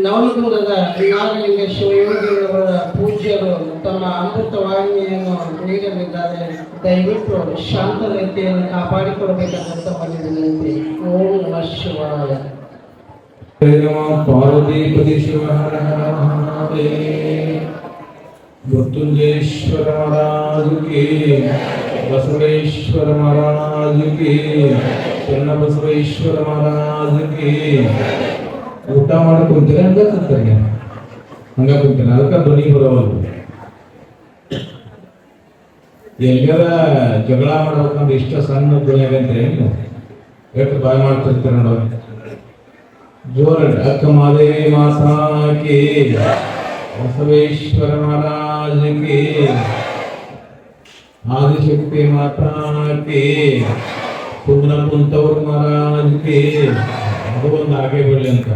ನವಲಗುಂದದ ನಾಗಲಿಂಗ ಶಿವಯೋಗಿಯವರ ಪೂಜ್ಯರು ತಮ್ಮ ಅಮೃತ ವಾಹಿನಿಯನ್ನು ನೀಡಲಿದ್ದಾರೆ. ದಯವಿಟ್ಟು ಶಾಂತ ರೀತಿಯನ್ನು ಕಾಪಾಡಿಕೊಡಬೇಕಂತ ಬಂದಿದ್ದೇನೆ. ಓಂ ನಮಃ ಶಿವಾಯ. ಪಾರ್ವತೀಪತಿ ಶಿವಹರ ಮೃತ್ಯುಂಜಯೇಶ್ವರ ಮಹಾರಾಜುಗೆ, ಬಸವೇಶ್ವರ ಮಹಾರಾಜುಗೆ, ಚನ್ನಬಸವೇಶ್ವರ ಮಹಾರಾಜುಗೆ. ಊಟ ಮಾಡಿ ಕುಂತೀರ ಹಂಗ ಕುಂತಾರೆ, ಅದಕ್ಕೆ ಧ್ವನಿ ಬರೋವಲ್ಲು. ಎಲ್ಲರ ಜಗಳ ಮಾಡ್ಬೇಕಂದ್ರೆ ಇಷ್ಟ ಸಣ್ಣ ಧ್ವನಿ ಆಗಂತ್ರಿ, ನೀವು ಎಷ್ಟು ಬಾಯ್ ಮಾಡ್ತಿರ್ತೀರ ನೋಡೋದು. ಜೋರ ಅಕ್ಕ ಮಾದೇವಿ ಮಾತಾ ಕಿ, ಬಸವೇಶ್ವರ ಮಹಾರಾಜ ಕಿ, ಆದಿಶಕ್ತಿ ಮಾತಾ ಕಿ, ಸುಮ್ನ ಕುಂತವ್ರ ಮಹಾರಾಜ್ ಕಿ. ಅದು ಒಂದು ಹಾಗೆ ಬಿಡ್ಲಿ ಅಂತ.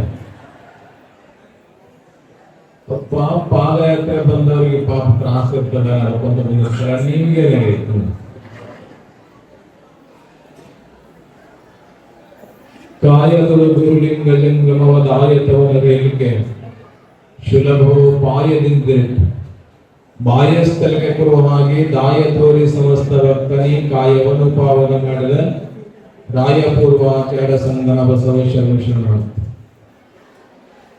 ಪಾದಯಾತ್ರೆ ಬಂದವರಿಗೆ ಪಾಪ ತ್ರಾಸ ಇರ್ತದ, ನಡ್ಕೊಂತ ಬಂದಿರ್ತಾರ. ನಿಮ್ಗೆ ಕಾಯಗಳು ಗುರುಲಿಂಗ ಲಿಂಗಮವದಾಯತವನ ರೇಲಿಕೆ ಸುಲಭವು ಪಾಯದಿಂದಿರಿತು. ಬಾಯಸ್ಥಳಕ್ಕೆ ಕೊಡುವ ಹಾಗೆ ದಾಯ ತೋರಿ ಸಮಸ್ತ ಭಕ್ತನಿ ಕಾಯವನ್ನು ಪಾವನ ಮಾಡಿದ ರಾಯಪೂರ್ವಾಚಾರ ಸಂಗನ ಬಸವೇಶ್ವರ ಶರಣ.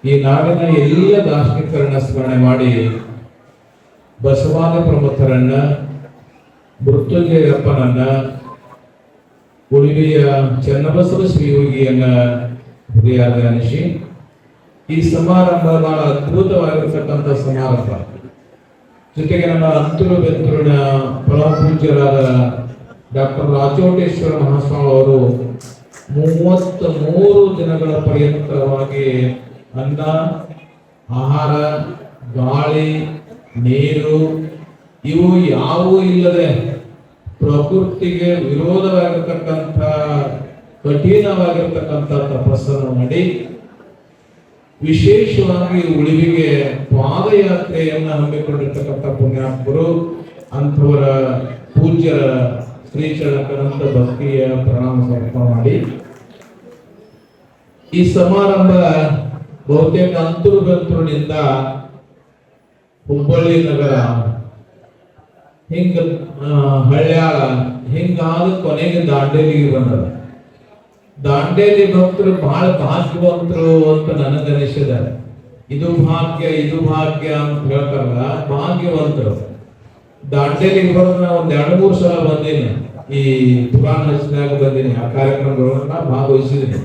ಈ ನಾಡಿನ ಎಲ್ಲ ದಾರ್ಶನಿಕರನ್ನ ಸ್ಮರಣೆ ಮಾಡಿ ಬಸವಾದ ಪ್ರಮುಖರನ್ನ, ಮೃತ್ಯುಂಜಯಪ್ಪನನ್ನ, ಉಳಿವಿಯ ಚನ್ನಬಸವ ಶ್ರೀಯೋಗಿಯನ್ನ ಹೃದಯಾನಿಸಿ ಈ ಸಮಾರಂಭ ಬಹಳ ಅದ್ಭುತವಾಗಿರ್ತಕ್ಕಂಥ ಸಮಾರಂಭ. ಜೊತೆಗೆ ನಮ್ಮ ಅಂತೂರು ಬೆಂತೂರಿನ ಪರಮ ಪೂಜ್ಯರಾದ ಡಾಕ್ಟರ್ ರಾಜೋಟೇಶ್ವರ ಮಹಾಸ್ವಾಮಿ ಅವರು 33 ದಿನಗಳ ಪರ್ಯಂತರವಾಗಿ ಅನ್ನ, ಆಹಾರ, ಗಾಳಿ, ನೀರು ಇವು ಯಾವುವೂ ಇಲ್ಲದೆ ಪ್ರಕೃತಿಗೆ ವಿರೋಧವಾಗಿರ್ತಕ್ಕಂಥ ಕಠಿಣವಾಗಿರ್ತಕ್ಕಂಥ ತಪಸ್ಸನ್ನು ಮಾಡಿ ವಿಶೇಷವಾಗಿ ಉಳಿವಿಗೆ ಪಾದಯಾತ್ರೆಯನ್ನು ಹಮ್ಮಿಕೊಂಡಿರ್ತಕ್ಕಂಥ ಪುಣ್ಯಾತ್ಮರು ಅಂಥವರ ಪೂಜ್ಯರ ಶ್ರೀಚರಣಕರಂತ ಭಕ್ತಿಯ ಪ್ರಣಾಮ ಸಮರ್ಪಣೆ ಮಾಡಿ ಈ ಸಮಾರಂಭ ಬಹುತೇಕ ಅಂತೂರು ಬೆಂತೂರಿನಿಂದ ಹುಬ್ಬಳ್ಳಿ ನಗರ, ಹಿಂಗ ಹಳ್ಯಾಳ, ಹಿಂಗಾದ ಕೊನೆಗೆ ದಾಂಡೇಲಿಗೆ ಬಂದದ. ದಾಂಡೇಲಿ ಭಕ್ತರು ಬಹಳ ಭಾಗ್ಯವಂತರು ಅಂತ ನನಗನಿಸಿದ್ದಾರೆ. ಇದು ಭಾಗ್ಯ ಅಂತ ಹೇಳ್ತಾರಲ್ಲ, ಭಾಗ್ಯವಂತರು. ದಾಂಡೇಲಿಗೆ ಬರೋದು ನಾ 2-3 ಸಲ ಬಂದೀನಿ. ಈ ಪುರಾಣ ರಚನೆಯಾಗ ಬಂದೀನಿ, ಆ ಕಾರ್ಯಕ್ರಮಗಳನ್ನ ಭಾಗವಹಿಸಿದ್ದೀನಿ.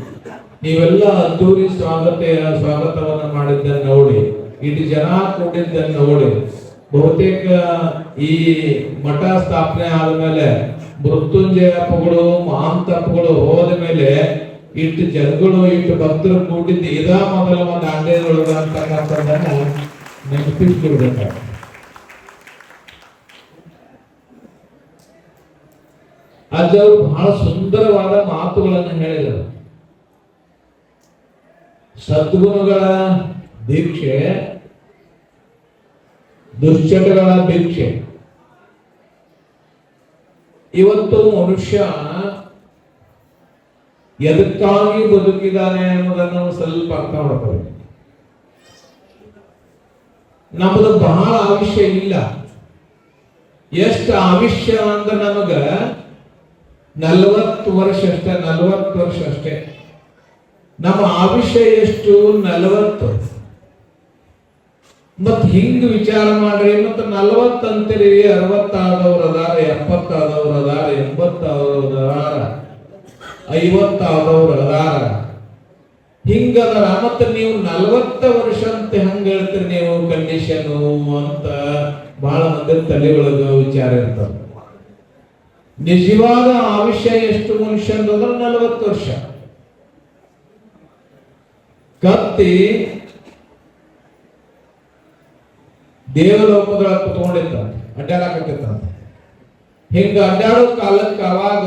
ನೀವೆಲ್ಲ ಅದ್ದೂರಿ ಸ್ವಾಗತವನ್ನ ಮಾಡಿದ್ದನ್ನು ನೋಡಿ, ಇಷ್ಟು ಜನ ಕೂಡಿದ್ದನ್ನು ನೋಡಿ, ಬಹುತೇಕ ಈ ಮಠ ಸ್ಥಾಪನೆ ಆದ್ಮೇಲೆ ಮೃತ್ಯುಂಜಯ ಅಪ್ಪಗಳು, ಮಹಾಂತಪ್ಪಗಳು ಹೋದ ಮೇಲೆ ಇಷ್ಟು ಜನಗಳು, ಇಷ್ಟು ಭಕ್ತರು ಕೂಡಿದ್ದು ಇದಾ ಮೊದಲ ಒಂದು ದಾಂಡೇಲಿಯೊಳಗ ಅಂತಕ್ಕಂಥದ್ದನ್ನ ನೆನಪಿಸ್ತಿರ್ಬೇಕು. ಅಜ್ಜವರು ಬಹಳ ಸುಂದರವಾದ ಮಾತುಗಳನ್ನು ಹೇಳಿದರು. ಸದ್ಗುಣಗಳ ದೀಕ್ಷೆ, ದುಶ್ಚಟಗಳ ಭಿಕ್ಷೆ. ಇವತ್ತು ಮನುಷ್ಯ ಎದಕ್ಕಾಗಿ ಬದುಕಿದ್ದಾನೆ ಅನ್ನೋದನ್ನು ಸ್ವಲ್ಪ ಅರ್ಥ ಮಾಡ್ಕೋಬೇಕು. ನಮ್ಮದು ಬಹಳ ಆವಿಷ್ಯ ಇಲ್ಲ. ಎಷ್ಟು ಆವಿಷ್ಯ ಅಂದ್ರೆ ನಮಗ 40 ವರ್ಷ ಅಷ್ಟೇ. ನಮ್ಮ ಆವಿಷ್ಯ ಎಷ್ಟು? 40. ಮತ್ ಹಿಂಗ ವಿಚಾರ ಮಾಡ್ರಿ, ಮತ್ತ 40 ಅಂತೀರಿ, 60 ಆದವ್ರು ಅದಾರ, 70 ಆದವ್ರು ಅದಾರ, 80 ಆದವ್ರು ಅದಾರ, 50 ಆದವ್ರು ಅದಾರ, ಹಿಂಗದಾರ. ಮತ್ತ ನೀವು 40 ವರ್ಷ ಅಂತ ಹೆಂಗ ಹೇಳ್ತೀರಿ ನೀವು ಕಂಡೀಷನ್ ಅಂತ ಬಹಳ ಮಂದಿ ತಲೆ ಒಳಗ ವಿಚಾರ ಇರ್ತಾವ. ನಿಜವಾದ ಆವಿಷ್ಯ ಎಷ್ಟು ಮನುಷ್ಯಂದ್ರೆ 40 ವರ್ಷ. ಕತ್ತಿ ದೇವಲೋಕದೊಳಗ ಕುತ್ಕೊಂಡಿದ್ದ, ಅಡ್ಡಾಡಕತ್ತಿದ್ದ. ಹಿಂಗ ಅಡ್ಡಾಡೋ ಕಾಲಕ್ಕೆ ಅವಾಗ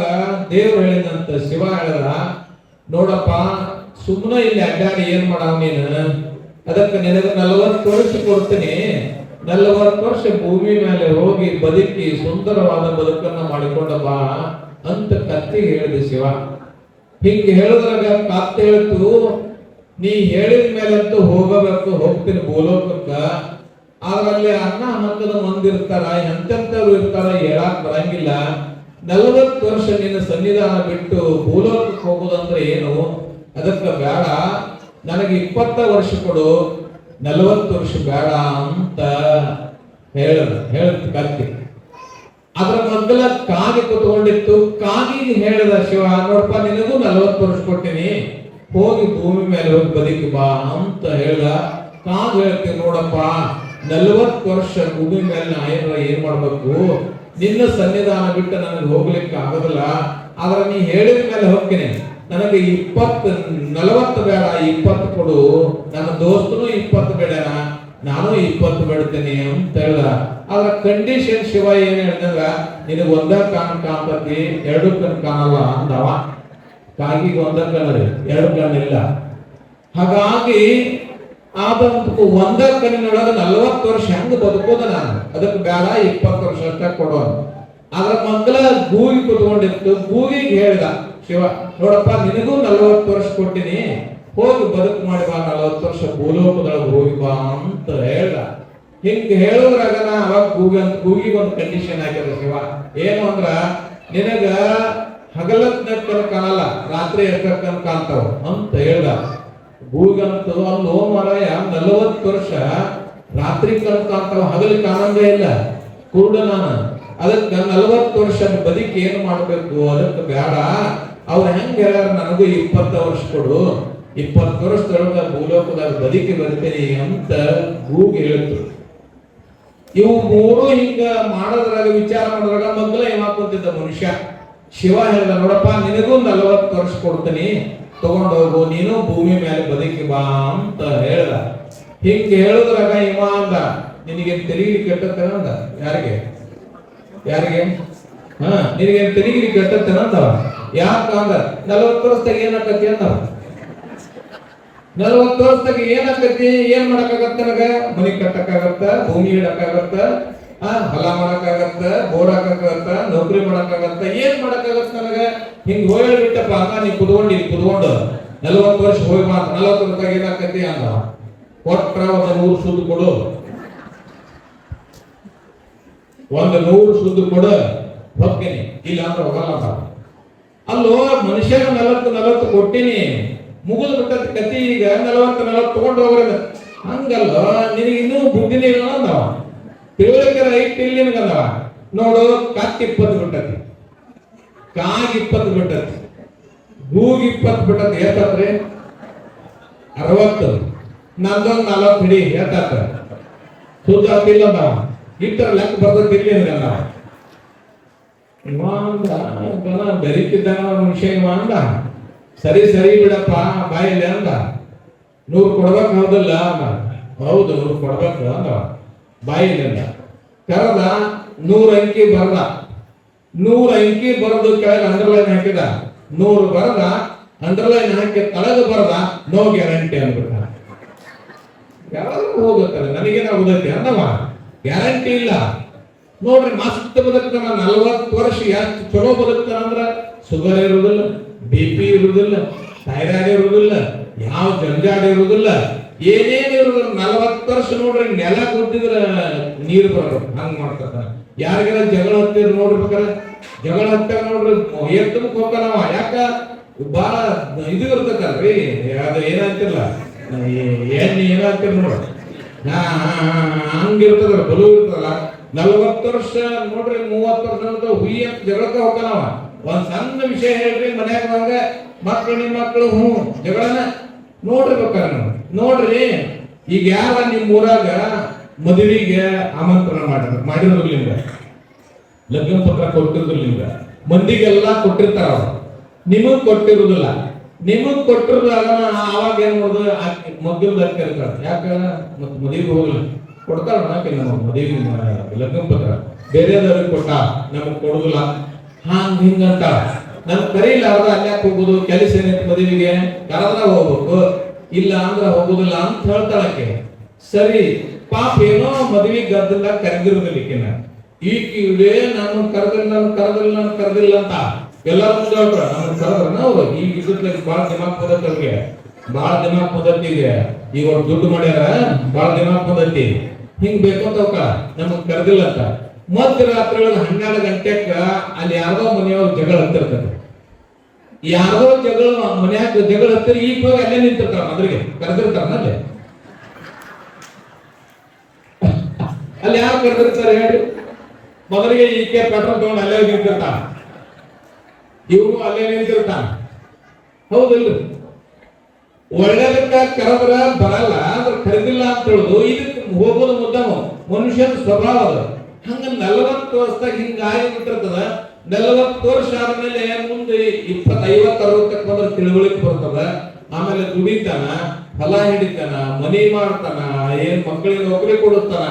ದೇವ್ರು ಹೇಳಿದಂತ, ಶಿವ ಹೇಳಿದ, ನೋಡಪ್ಪ ಸುಮ್ಮನೆ ಇಲ್ಲಿ ಅಡ್ಡಾಡಿ ಏನ್ ಮಾಡಾವ ನೀನು, ಅದಕ್ಕೆ ನಿನಗೆ 40 ವರ್ಷ ಕೊಡ್ತೀನಿ, 40 ವರ್ಷ ಭೂಮಿ ಮೇಲೆ ಹೋಗಿ ಬದುಕಿ ಸುಂದರವಾದ ಬದುಕನ್ನ ಮಾಡಿಕೊಂಡ ಬಾ ಅಂತ ಕತ್ತಿ ಹೇಳಿದ ಶಿವ. ಹಿಂಗೆ ಹೇಳಿದ್ರಾಗ ಕತ್ತಿ ಹೇಳ್ತು, ನೀ ಹೇಳಿದ ಮೇಲಂತೂ ಹೋಗಬೇಕು, ಹೋಗ್ತೀನಿ ಭೂಲೋಕಕ್ಕ. ಆದ್ರಲ್ಲಿ ಅನ್ನ ಮಕ್ಕಳ ಮಂದಿರ್ತಾರ, ಎಂತೆಂಥವ್ರು ಇರ್ತಾರ, ಹೇಳಕ್ ಬರಂಗಿಲ್ಲ. 40 ವರ್ಷ ನಿನ್ನ ಸನ್ನಿಧಾನ ಬಿಟ್ಟು ಭೂಲೋಕಕ್ಕೆ ಹೋಗೋದಂದ್ರೆ ಏನು? ಅದಕ್ಕೆ ಬೇಡ, ನನಗೆ 20 ವರ್ಷ ಕೊಡು, 40 ವರ್ಷ ಬೇಡ ಅಂತ ಹೇಳದ್ ಕತ್ತಿ. ಅದ್ರ ಮಗ್ಗಲ ಕಾಗಿ ಕುತ್ಕೊಂಡಿತ್ತು. ಕಾಗಿಗೆ ಹೇಳಿದ ಶಿವ, ನೋಡಪ್ಪ ನಿನಗೂ 40 ವರ್ಷ ಕೊಟ್ಟಿನಿ, ಹೋಗಿ ಭೂಮಿ ಮೇಲೆ ಹೋಗಿ ಬದುಕಿ ಬಾ ಅಂತ ಹೇಳ್ದ. ಕಾಗ್ ಹೇಳ್ತೀನಿ, ನೋಡಪ್ಪ 40 ವರ್ಷ ಭೂಮಿ ಮೇಲೆ ನಾ ಏನ್ ಮಾಡ್ಬೇಕು? ನಿನ್ನ ಸನ್ನಿಧಾನ ಬಿಟ್ಟು ನನಗೆ ಹೋಗ್ಲಿಕ್ಕೆ ಆಗೋದಿಲ್ಲ. ಆದ್ರೆ ನೀ ಹೇಳಿದ ಮೇಲೆ ಹೋಗ್ತೀನಿ. ನನಗೆ 40 ಬೇಡ, 20 ಕೊಡು. ನನ್ನ ದೋಸ್ತನು 20 ಬೇಡನ, ನಾನು 20 ಬೇಡ್ತೇನೆ ಅಂತ ಹೇಳ್ದ. ಆದ್ರ ಕಂಡೀಷನ್ ಶಿವ ಏನ್ ಹೇಳ್ದಂಗ, ನಿನಗೆ ಒಂದ ಕಣ್ ಕಾಣ್ತತಿ, 2 ಕಣ್ ಕಾಣಲ್ಲ ಅಂದವ. ಕಾಗಿಗೆ ಒಂದ ಕಣ್ರಿ, 2 ಕಣ್ಣಿಲ್ಲ. ಹಾಗಾಗಿ ಆದಂತ ಒಂದ ಕಣ್ಣಿನೊಳಗೆ 40 ವರ್ಷ ಹೆಂಗ್ ಬದುಕೋದ ನಾನು? ಅದಕ್ಕೆ ಬೇಡ, 20 ವರ್ಷ ಅಷ್ಟೇ ಕೊಡೋ. ಆದ್ರ ಮಕ್ಕಳ ಗೂಗಿ ಕುತ್ಕೊಂಡಿತ್ತು. ಗೂಗಿಗೆ ಹೇಳ್ದ ಶಿವ, ನೋಡಪ್ಪ ನಿನಗೂ 40 ವರ್ಷ ಕೊಟ್ಟಿನಿ, ಹೋಗಿ ಬದುಕು ಮಾಡಿ ಬಾ, 40 ವರ್ಷ ಭೂಲೋಕದೊಳಗೆ ಹೋಗಿ ಬಾ ಅಂತ ಹೇಳ್ದ. ಹಿಂಗ ಹೇಳೋದ್ರಾಗನ ಅವಾಗ ಗೂಗಿಗೊಂದು ಕಂಡೀಷನ್ ಹಾಕಿದ ಶಿವ. ಏನು ಅಂದ್ರ, ನಿನಗ ಹಗಲತ್ನ ಕಾಣಲ್ಲ, ರಾತ್ರಿ ಎಷ್ಟಕ್ಕನ್ ಕಾಣ್ತಾವ ಅಂತ ಹೇಳ್ದ. ಗೂಗಂತೂ ಅಲ್ಲಿ ಮಾರಾಯ 40 ವರ್ಷ ರಾತ್ರಿ ಕಾಣ್ತಾವ, ಹಗಲಿ ಕಾಣಂದೇ ಇಲ್ಲ, ಕುರುಡ ನಾನು. ಅದಕ್ಕೆ 40 ವರ್ಷ ಬದುಕಿ ಏನು ಮಾಡ್ಬೇಕು? ಅದಕ್ಕೆ ಬೇಡ, ಅವ್ರು ಹೆಂಗ ಹೇಳ್ಯಾರ, ನನಗೂ 20 ವರ್ಷ ಕೊಡು, 20 ವರ್ಷದೊಳಗ ಭೂಲೋಕದಾಗ ಬದುಕಿ ಬರ್ತೀನಿ ಅಂತ ಗೂಗಿ ಹೇಳ್ತು. ಇವು ಮೂರು ಹಿಂಗ ಮಾಡೋದ್ರಾಗ, ವಿಚಾರ ಮಾಡೋದ್ರಾಗ ಮೊದಲ ಏನಾಗ್ತಿದ್ದ ಮನುಷ್ಯ. ಶಿವ ಹೇಳ್ದ, ನೋಡಪ್ಪ ನಿನಗೂ 40 ವರ್ಷ ಕೊಡ್ತೀನಿ, ತಗೊಂಡೋಗು, ನೀನು ಭೂಮಿ ಮೇಲೆ ಬದುಕಿ ಬಾ ಅಂತ ಹೇಳ್ದ. ಹಿಂಗ ಹೇಳುದ್ರಾಗ ಇವ ಅಂದ, ನಿನಗೆ ತೆರಿಗಿ ಕೆಟ್ಟತ್ತೇನ ಅಂದ. ಯಾರಿಗೆ ನಿನಗೆ ತೆರಿಗಿ ಕೆಟ್ಟತ್ತೇನ ಅಂದವ. ಯಾಕ ಅಂದ, 40 ವರ್ಷದಾಗ ಏನಾಕತಿ ಅಂದವ. 40 ವರ್ಷದಾಗ ಏನಾಕತಿ? ಏನ್ ಮಾಡಕ್ಕಾಗತ್ತ? ನನಗ ಮನಿ ಕಟ್ಟಕ್ಕಾಗತ್ತ, ಭೂಮಿ ಇಡಕ್ಕಾಗತ್ತ, ಹೊಲ ಮಾಡಕ್ಕಾಗತ್ತ, ಬೋರ್ ಹಾಕಕ್ಕಾಗತ್ತ, ನೌಕರಿ ಮಾಡಕ್ಕಾಗತ್ತ, ಏನ್ ಮಾಡಕ್ಕಾಗತ್ತ ನನಗ? ಹಿಂಗ್ ಹೋಗ್ಬಿಟ್ಟಪ್ಪ ಅನ್ನ, ನೀ ಕುತ್ಕೊಂಡು 40 ವರ್ಷ ಹೋಗಿ ಮಾತ. 40 ವರ್ಷದಾಗ ಏನಾಕತಿ ಅಂದ. ಕೊಟ್ರ 100 ಸುದ್ದು ಕೊಡು, 100 ಸುದ್ದು ಕೊಡು, ಹೋಗ್ತೀನಿ, ಇಲ್ಲ ಅಂದ್ರೆ ಹೋಗಲ್ಲ. ಅಲ್ಲೋ ಮನುಷ್ಯ 40 ಕೊಟ್ಟಿನಿ, ಮುಗಿದು ಬಿಟ್ಟದ ಕತಿ. ಈಗ 40 ತಗೊಂಡು ಹೋಗ್ರದ. ಹಂಗಲ್ಲ, ನಿನಗೆ ಇನ್ನೂ ಬುದ್ಧಿನ ಇಲ್ಲ ಅಂದವ, ತಿಳುವಳಿಕೆ ರೈಟ್ ಇಲ್ಲ ನಿನಗಂದವ. ನೋಡು, ಕತ್ತಿ 20 ಬಿಟ್ಟತಿ, ಕಾಗ್ 20 ಬಿಟ್ಟತಿ, ಗೂಗ್ 20 ಬಿಟ್ಟತಿ. ಎತ್ತತ್ರಿ 60, ನಂದೊಂದು 40 ಹಿಡಿ, ಎತ್ತ ಸುದ್ದ ಆತಿಲ್ಲ ಅಂದವ. ಇಟ್ಟರ ಲೆಕ್ಕ ಬರ್ತತಿರ್ಲಿ ನಿನಗಂದವ. ಬೆರಿತಿದ್ದ ಮನುಷ್ಯ ಇವ ಅಂದ. ಸರಿ ಬಿಡಪ್ಪ ಬಾಯಿಲ್ಲ ಅಂದ. 100 ಕೊಡ್ಬೇಕು ಹೌದಲ್ಲ ಅಂದ. ಹೌದು 100 ಕೊಡ್ಬೇಕು ಅಂದ. ಬಾಯಿಲ್ಲ ಅಂದ. ಕರೆದ 100 ಅಂಕಿ ಬರದ. 100 ಅಂಕಿ ಬರೆದು ಕೆಳಗೆ ಅಂಡರ್ಲೈನ್ ಹಾಕಿದ. 100 ಬರದ, ಅಂಡರ್ಲೈನ್ ಹಾಕಿ ತಳಗ ಬರದ, ನೋ ಗ್ಯಾರಂಟಿ ಅಂದ್ಬಿಟ್ಟ. ಯಾರಾದ್ರೂ ಹೋಗುತ್ತಾರೆ, ನನಗೇನ ಓದತ್ತೆ ಅಂದವ. ಗ್ಯಾರಂಟಿ ಇಲ್ಲ. ನೋಡ್ರಿ, ಮಸ್ತ್ ಬದುಕ್ತಾನ, 40 ವರ್ಷ. ಎಷ್ಟು ಚಲೋ ಬದುಕ್ತಾನ ಅಂದ್ರ, ಶುಗರ್ ಇರುವುದಿಲ್ಲ, BP ಇರುವುದಿಲ್ಲ, ಥೈರಾಯ್ಡ್ ಇರುವುದಿಲ್ಲ, ಯಾವ ಜಂಜಾಡ ಇರುವುದಿಲ್ಲ, ಏನೇನು ಇರುವುದಿಲ್ಲ. 40 ವರ್ಷ ನೋಡ್ರಿ, ನೆಲ ಕುದ್ದಿದ್ರ ನೀರು ಬರೋದು ಹಂಗ್ ಮಾಡ್ತಾರ. ಯಾರಿಗಾರ ಜಗಳ ಹತ್ತಿರ ನೋಡ್ಬೇಕಾರೆ, ಜಗಳ ಹತ್ತಾಗ ನೋಡ್ರಿ ಎತ್ತಮಕ್ ಹೋಗ್ತಾನವ. ಯಾಕ? ಬಾಳ ಇದು ಇರ್ತೈತಲ್ರಿ, ಅದು ಏನಂತಿಲ್ಲ, ಎಣ್ಣೆ ಏನಂತೀರ ನೋಡ್ರಿ, ಹಂಗಿರ್ತದ, ಬಲು ಇರ್ತದಲ್ಲ. 40 ವರ್ಷ ನೋಡ್ರಿ, 30 ವರ್ಷ ಹುಯ್ಯ ಜಗಳಕ್ಕ ಹೋಗ್ತಾನವ. ಒಂದ್ ಸಣ್ಣ ವಿಷಯ ಹೇಳ್ರಿ, ಮನ್ಯಾಗ ಹಂಗ ನಿಮ್ಮ ಮಕ್ಕಳು ಜಗಳನ ನೋಡ್ರಿಬೇಕಾರೆ ನೋಡ್ರಿ. ಈಗ ಯಾರ ನಿಮ್ ಊರಾಗ ಮದುವೆಗೆ ಆಮಂತ್ರಣ ಮಾಡಿರೋದ್ರಲಿಂದ, ಲಗ್ನ ಪತ್ರ ಕೊಟ್ಟಿರೋದ್ರಲಿಂದ, ಮಂದಿಗೆಲ್ಲ ಕೊಟ್ಟಿರ್ತಾರ, ಅವ್ರು ನಿಮಗ್ ಕೊಟ್ಟಿರುದಿಲ್ಲ. ನಿಮಗ್ ಕೊಟ್ಟಿರೋದಾಗ ಆವಾಗ ಏನ್ ಮಾಡೋದು, ಮಗ್ಗಲ್ದ ಕರಿತಾರ. ಯಾಕ? ಮತ್ ಮದುವೆಗೆ ಹೋಗಲ್ಲ, ಕೊಡ್ತಾರ ನಮ್ಮ ಮದುವೆಗೆ ಲಗ್ನ ಪತ್ರ. ಬೇರೆದವ್ರಿಗೆ ಕೊಟ್ಟ, ನಮಗ್ ಕೊಡುದಿಲ್ಲ, ಹಂಗ ಹಿಂಗಂತ. ನಮ್ ಕರೀಲ ಅವ್ರ ಅಲ್ಯಾಕ್ ಹೋಗುದು, ಕೆಲಸ ಏನೈತಿ ಮದುವೆಗೆ, ಕರೆದ್ರ ಹೋಗ್ಬೇಕು, ಇಲ್ಲ ಅಂದ್ರ ಹೋಗುದಿಲ್ಲ ಅಂತ ಹೇಳ್ತಾಳಕ್ಕೆ. ಸರಿ, ಪಾಪ ಏನೋ ಮದುವೆ ಗದ್ದಲ್ಲ ಕರೆದಿರುದಿಲ್ಲ ಈಕಿನ. ಈಕಿಡೆ ನಾನು ಕರೆದಿಲ್ಲ ಅಂತ ಎಲ್ಲಾರು ಮುಂದೆ ಹೇಳ್ತಾರ. ನಮ್ಗೆ ಕರೆದ್ರ ನಾವು ಈಗ ಇದ್ರಲ್ಲಿ ಬಾಳ ದಿಮಾಕ್ ಬದಕ್ಕೆ. ಬಾಳ ದಿಮಾಕ್ ಬಂದೈತಿ ಈಗ ಅವ್ರು ದುಡ್ಡು ಮಾಡ್ಯಾರ, ಬಾಳ ದಿಮಾಕ್ ಬಂದೈತಿ, ಹಿಂಗ್ ಬೇಕು ಅಂತ ಅವಕ್ಕ ನಮಗ್ ಕರೆದಿಲ್ಲ ಅಂತ. ಮಧ್ಯರಾತ್ರಿ 12 ಗಂಟೆಗ ಅಲ್ಲಿ ಯಾರ್ದೋ ಮನೆಯವ್ರ ಜಗಳ ಹತ್ತಿರ್ತದೆ. ಯಾರ್ದೋ ಜಗಳ ಮನ್ಯಾಗ ಜಗಳ ಹತ್ತಿರ ಈಗ ಹೋಗಿ ಅಲ್ಲೇ ನಿಂತಿರ್ತಾರ, ಅದ್ರಿಗೆ ಕರೆದಿರ್ತಾರ ಅಲ್ಲಿ. ಅಲ್ಲಿ ಯಾರು ಕರೆದಿರ್ತಾರೆ ಹೇಳಿ? ಮೊದಲಿಗೆ ಈಕೆ ಪೆಟ್ರೋಲ್ ತಗೊಂಡು ಅಲ್ಲೇ ನಿಂತಿರ್ತಾನ, ಇವ್ರು ಅಲ್ಲೇ ನಿಂತಿರ್ತಾನ. ಹೌದಿಲ್ಲ? ಒಳ್ಳೆದಕ್ಕ ಕರೆದ್ರ ಬರಲ್ಲ, ಅದ್ರ ಕರೆದಿಲ್ಲ ಅಂತ ಹೇಳುದು ಇದಕ್ಕೆ ಹೋಗೋದು ಮುದ್ದನು ಮನುಷ್ಯನ ಸ್ವಭಾವ ಅದು. ಹಂಗ 40 ವರ್ಷದಾಗ ಹಿಂಗ ಆಗಿಬಿಟ್ಟಿರ್ತದ. 40 ವರ್ಷ ಆದ್ಮೇಲೆ ಮುಂದೆ 20, 50, 60 ಬಂದ್ರೆ ತಿಳುವಳಿಕೆ ಬರ್ತದ. ಆಮೇಲೆ ದುಡಿತಾನ, ಫಲ ಹಿಡಿತಾನ, ಮನಿ ಮಾಡ್ತಾನ, ಏನ್ ಮಕ್ಕಳಿಗೆ ನೌಕರಿ ಕೊಡುತ್ತಾನ,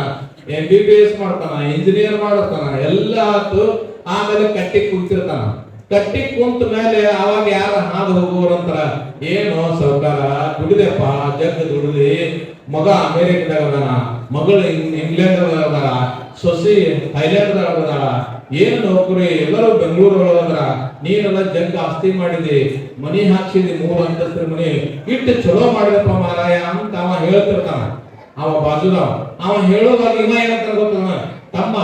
MBBS ಮಾಡ್ತಾನ, ಇಂಜಿನಿಯರ್ ಮಾಡ್ತಾನ, ಎಲ್ಲ ಆತು. ಆಮೇಲೆ ಕಟ್ಟಿ ಕುಂತಿರ್ತಾನ. ಕಟ್ಟಿ ಕುಂತ ಮೇಲೆ ಅವಾಗ ಯಾರ ಹಾದು ಹೋಗುವರಂತಾರ, ಏನು ಸರ್ಕಾರ ದುಡಿದೆಪ್ಪ, ಜಗ್ ದುಡಿದಿ, ಮಗ ಅಮೇರಿಕದಾಗ ಅದಾನ, ಮಗಳು ಇಂಗ್ಲೆಂಡ್ ಅದಾರ, ಸೊಸಿ ಥೈಲ್ಯಾಂಡ್ ಅದಾರ, ಏನು ನೌಕರಿ, ಎಲ್ಲರೂ ಬೆಂಗಳೂರು ಅದಾರ, ನೀನೆಲ್ಲ ಜಗ್ ಆಸ್ತಿ ಮಾಡಿದಿ, ಮನಿ ಹಾಕ್ಸಿದಿ, 3 ಅಂತಸ್ತಿನ ಮನಿ, ಇಟ್ಟು ಚಲೋ ಮಾಡಿದಪ್ಪ ಮಾರಾಯ ಅಂತ ಅವ ಹೇಳ್ತಿರ್ತಾನ. ಅವ ಬಾಜುದವ ಅವ ಹೇಳುವಾಗ ಇವ ಏನಂತ ಗೊತ್ತ, ತಮ್ಮ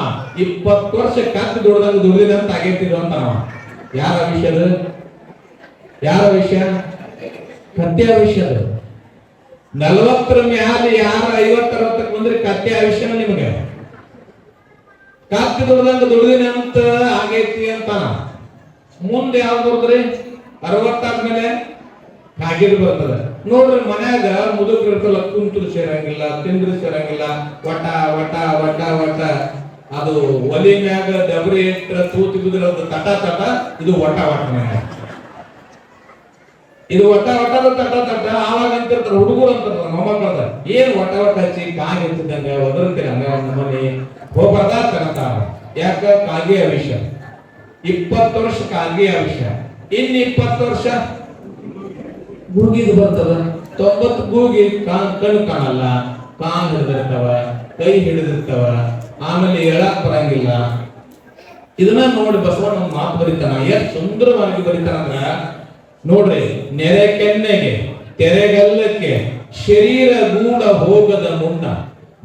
20 ವರ್ಷ ಕತ್ತು ದುಡ್ದಂಗ ದುಡಿದಿದೆ ಅಂತ ಆಗೈತಿದ್ರು ಅಂತ. ಅವ ಯಾರ ವಿಷಯದ? ಯಾರ ವಿಷಯ? ಕತ್ತೆಯ ವಿಷಯದ. 40ರ ಮ್ಯಾಲ ಯಾರ 50, 60 ಬಂದ್ರೆ ಕತ್ತೆಯ ವಿಷಯ ನಿಮಗೆ. ಕತ್ತು ದುಡ್ದಂಗ ದುಡಿದಿನ ಅಂತ ಆಗೈತಿ ಅಂತ. ಮುಂದೆ ಯಾವ್ದು ಬರ್ತದ್ರಿ? 60 ಆದ್ಮೇಲೆ ಕಾಗಿರ್ ಬರ್ತದ. ನೋಡ್ರಿ, ಮನ್ಯಾಗ ಮುದುಕರು ಇರ್ತಲ್ಲ, ಕುಂತರು ಸೇರಂಗಿಲ್ಲ, ತಿಂದ್ರು ಸೇರಂಗಿಲ್ಲ, ವಟ ವಟ ವಟ ವಟ. ಅದು ಒಲಿ ಮ್ಯಾಗ ಡಬರಿ ಇಟ್ರ ತೂತು ಬಿದ್ರ ತಟ ತಟ, ಇದು ವಟ ವಟ ಮ್ಯಾಗ, ಇದು ವಟ ವಟದ ತಟ ತಟ. ಆವಾಗ ಅಂತಿರ್ತಾರ ಹುಡುಗರು ಅಂತಾರ ಮೊಮ್ಮಕ್ಕಳದ, ಏನ್ ವಟ ವಟ ಹಚ್ಚಿ ಕಾಗಿ ಹಚ್ಚಿದಂಗ ಒದರ್ತೀರಂಗ ಒಂದು ಮನಿ ಹೋಗ್ಬಾರ್ದಂತ. ಯಾಕ? ಕಾಗಿಯ ವಿಷಯ. 20 ವರ್ಷ ಕಾಗಿಯ ವಿಷಯ. ಇನ್ನು 20 ವರ್ಷ ಗೂಗಿದು ಬರ್ತದ. 90 ಗೂಗಿ ಕಣ್ಣು ಕಾಣಲ್ಲ, ಕಾನ್ ಹಿಡಿದಿರ್ತಾವ, ಕೈ ಹಿಡಿದಿರ್ತಾವ, ಆಮೇಲೆ ಹೇಳಕ್ ಬರಂಗಿಲ್ಲ. ಇದನ್ನ ನೋಡಿ ಬಸವಣ್ಣ ಒಂದು ಮಾತು ಬರೀತಾನ, ಎಷ್ಟು ಸುಂದರವಾಗಿ ಬರೀತಾನ ಅಂದ್ರ ನೋಡ್ರಿ, ನೆರೆ ಕೆನ್ನೆಗೆ ತೆರೆಗಲ್ಲಕ್ಕೆ ಶರೀರ ಗೂಡ ಹೋಗದ ಮುನ್ನ,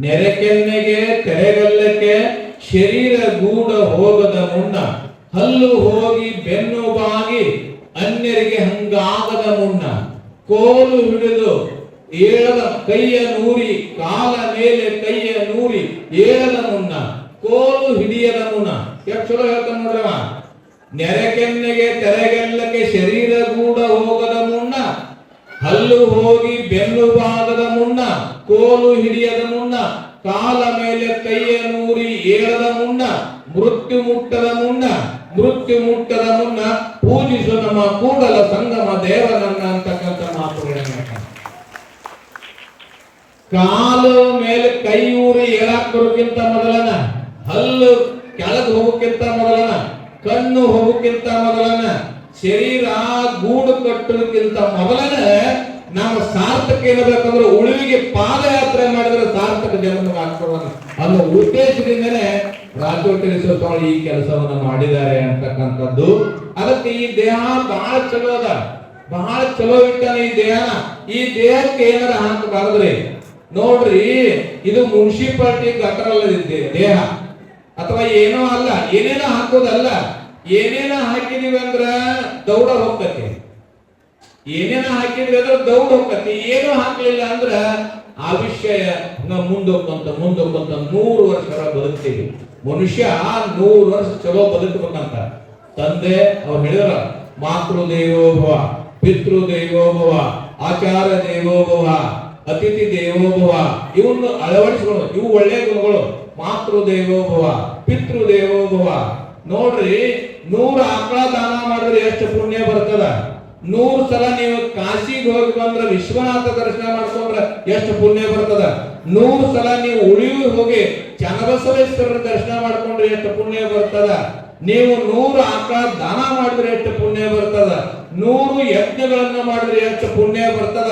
ನೆರೆ ಕೆನ್ನೆಗೆ ತೆರೆಗಲ್ಲಕ್ಕೆ ಶರೀರ ಗೂಡ ಹೋಗದ ಮುನ್ನ, ಹಲ್ಲು ಹೋಗಿ ಬೆನ್ನು ಬಾಗಿ ಅನ್ಯರಿಗೆ ಹಂಗಾಗದ ಮುನ್ನ, ಕೋಲು ಹಿಡಿದು ಏಳದ ಕೈಯ ನೂರಿ, ಕಾಲ ಮೇಲೆ ಕೈಯ ನೂರಿ ಏಳದ ಮುನ್ನ, ಕೋಲು ಹಿಡಿಯದ ಮುನ್ನ. ಎಷ್ಟು ಚಲೋ ಹೇಳ್ತಾನ ನೋಡ್ರವ. ನೆರೆ ಕೆನ್ನೆಗೆ ತೆರೆಗೆಲ್ಲಕ್ಕೆ ಶರೀರ ಗೂಡ ಹೋಗದ ಮುನ್ನ, ಹಲ್ಲು ಹೋಗಿ ಬೆನ್ನು ಬಾಗದ ಮುನ್ನ, ಕೋಲು ಹಿಡಿಯದ ಮುನ್ನ, ಕಾಲ ಮೇಲೆ ಕೈಯ ನೂರಿ ಏಳದ ಮುನ್ನ, ಮೃತ್ಯು ಮುಟ್ಟದ ಮುನ್ನ, ಮೃತ್ಯು ಮುಟ್ಟದ ಮುನ್ನ ಪೂಜಿಸು ನಮ್ಮ ಕೂಡಲ ಸಂಗಮ ದೇವನನ್ನ ಅಂತಕ್ಕಂಥ ಮಾತುಗಳನ್ನ ಕಾಲು ಮೇಲೆ ಕೈ ಊರಿ ಏಳಾಕ್ ಬರೋಕ್ಕಿಂತ ಮೊದಲನ, ಹಲ್ಲು ಕೆಳಗೆ ಹೋಗೋಕ್ಕಿಂತ ಮೊದಲನ, ಕಣ್ಣು ಹೋಗೋಕ್ಕಿಂತ ಮೊದಲನ, ಶರೀರ ಗೂಡು ಕಟ್ಟೋದಕ್ಕಿಂತ ಮೊದಲನ ನಾವು ಸಾರ್ಥಕ ಇರಬೇಕಂದ್ರೆ ಉಳಿವಿಗೆ ಪಾದಯಾತ್ರೆ ಮಾಡಿದ್ರೆ ಸಾರ್ಥಕ ಜನ್ಮ ಆಗ್ತದ ಅನ್ನೋ ಉದ್ದೇಶದಿಂದನೇ ರಾಜೋಟೇಶ್ವರ ಸ್ವಾಮಿ ಈ ಕೆಲಸವನ್ನ ಮಾಡಿದ್ದಾರೆ ಅಂತಕ್ಕಂಥದ್ದು. ಅದಕ್ಕೆ ಈ ದೇಹ ಬಹಳ ಚಲೋ ಅದ, ಬಹಳ ಚಲೋ ಇಟ್ಟಾನೆ ಈ ದೇಹನ. ಈ ದೇಹಕ್ಕೆ ಏನಾರ ಹಾಕಬಾರದ್ರಿ. ನೋಡ್ರಿ, ಇದು ಮುನ್ಸಿಪಾಲಿಟಿ ಗಟ್ಟರಲ್ಲದಿದ್ದೆ ದೇಹ, ಅಥವಾ ಏನೋ ಅಲ್ಲ, ಏನೇನೋ ಹಾಕೋದಲ್ಲ. ಏನೇನೋ ಹಾಕಿದೀವಿ ಅಂದ್ರ ದೌಡ ಹೋಗ್ತತಿ, ಏನೇನೋ ಹಾಕಿದ್ವಿ ಅಂದ್ರೆ ದೌಡ್ ಹೋಗ್ತತಿ. ಏನೋ ಹಾಕ್ಲಿಲ್ಲ ಅಂದ್ರ ಆ ವಿಷಯ ಮುಂದೋಗ್ಕೊಂತ 100 ವರ್ಷ ಬದುಕ್ತೀವಿ. ಮನುಷ್ಯ 100 ವರ್ಷ ಚಲೋ ಬದುಕಬೇಕಂತ ತಂದೆ ಅವ್ರು ಹೇಳಿದ್ರ, ಮಾತೃ ದೇವೋಭವ, ಪಿತೃ ದೇವೋಭವ, ಆಚಾರ ದೇವೋಭವ, ಅತಿಥಿ ದೇವೋಭವ. ಇವನ್ನು ಅಳವಡಿಸಿಕೊಳ್ಳೋದು, ಇವು ಒಳ್ಳೆ ಗುಣಗಳು. ಮಾತೃ ದೇವೋಭವ, ಪಿತೃ ದೇವೋಭವ. ನೋಡ್ರಿ, 100 ಆಕಳ ದಾನ ಮಾಡಿದ್ರೆ ಎಷ್ಟು ಪುಣ್ಯ ಬರ್ತದ. 100 ಸಲ ನೀವು ಕಾಶಿಗೆ ಹೋಗಿ ಬಂದ್ರೆ, ವಿಶ್ವನಾಥ ದರ್ಶನ ಮಾಡ್ಕೊಂಡ್ರೆ ಎಷ್ಟು ಪುಣ್ಯ ಬರ್ತದ. 100 ಸಲ ನೀವು ಉಳಿವು ಹೋಗಿ ಚನ್ನಬಸವೇಶ್ವರರ ದರ್ಶನ ಮಾಡ್ಕೊಂಡ್ರೆ ಎಷ್ಟು ಪುಣ್ಯ ಬರ್ತದ. ನೀವು 100 ಆಕಳ ದಾನ ಮಾಡಿದ್ರೆ ಎಷ್ಟು ಪುಣ್ಯ ಬರ್ತದ. 100 ಯಜ್ಞಗಳನ್ನ ಮಾಡಿದ್ರೆ ಎಷ್ಟು ಪುಣ್ಯ ಬರ್ತದ.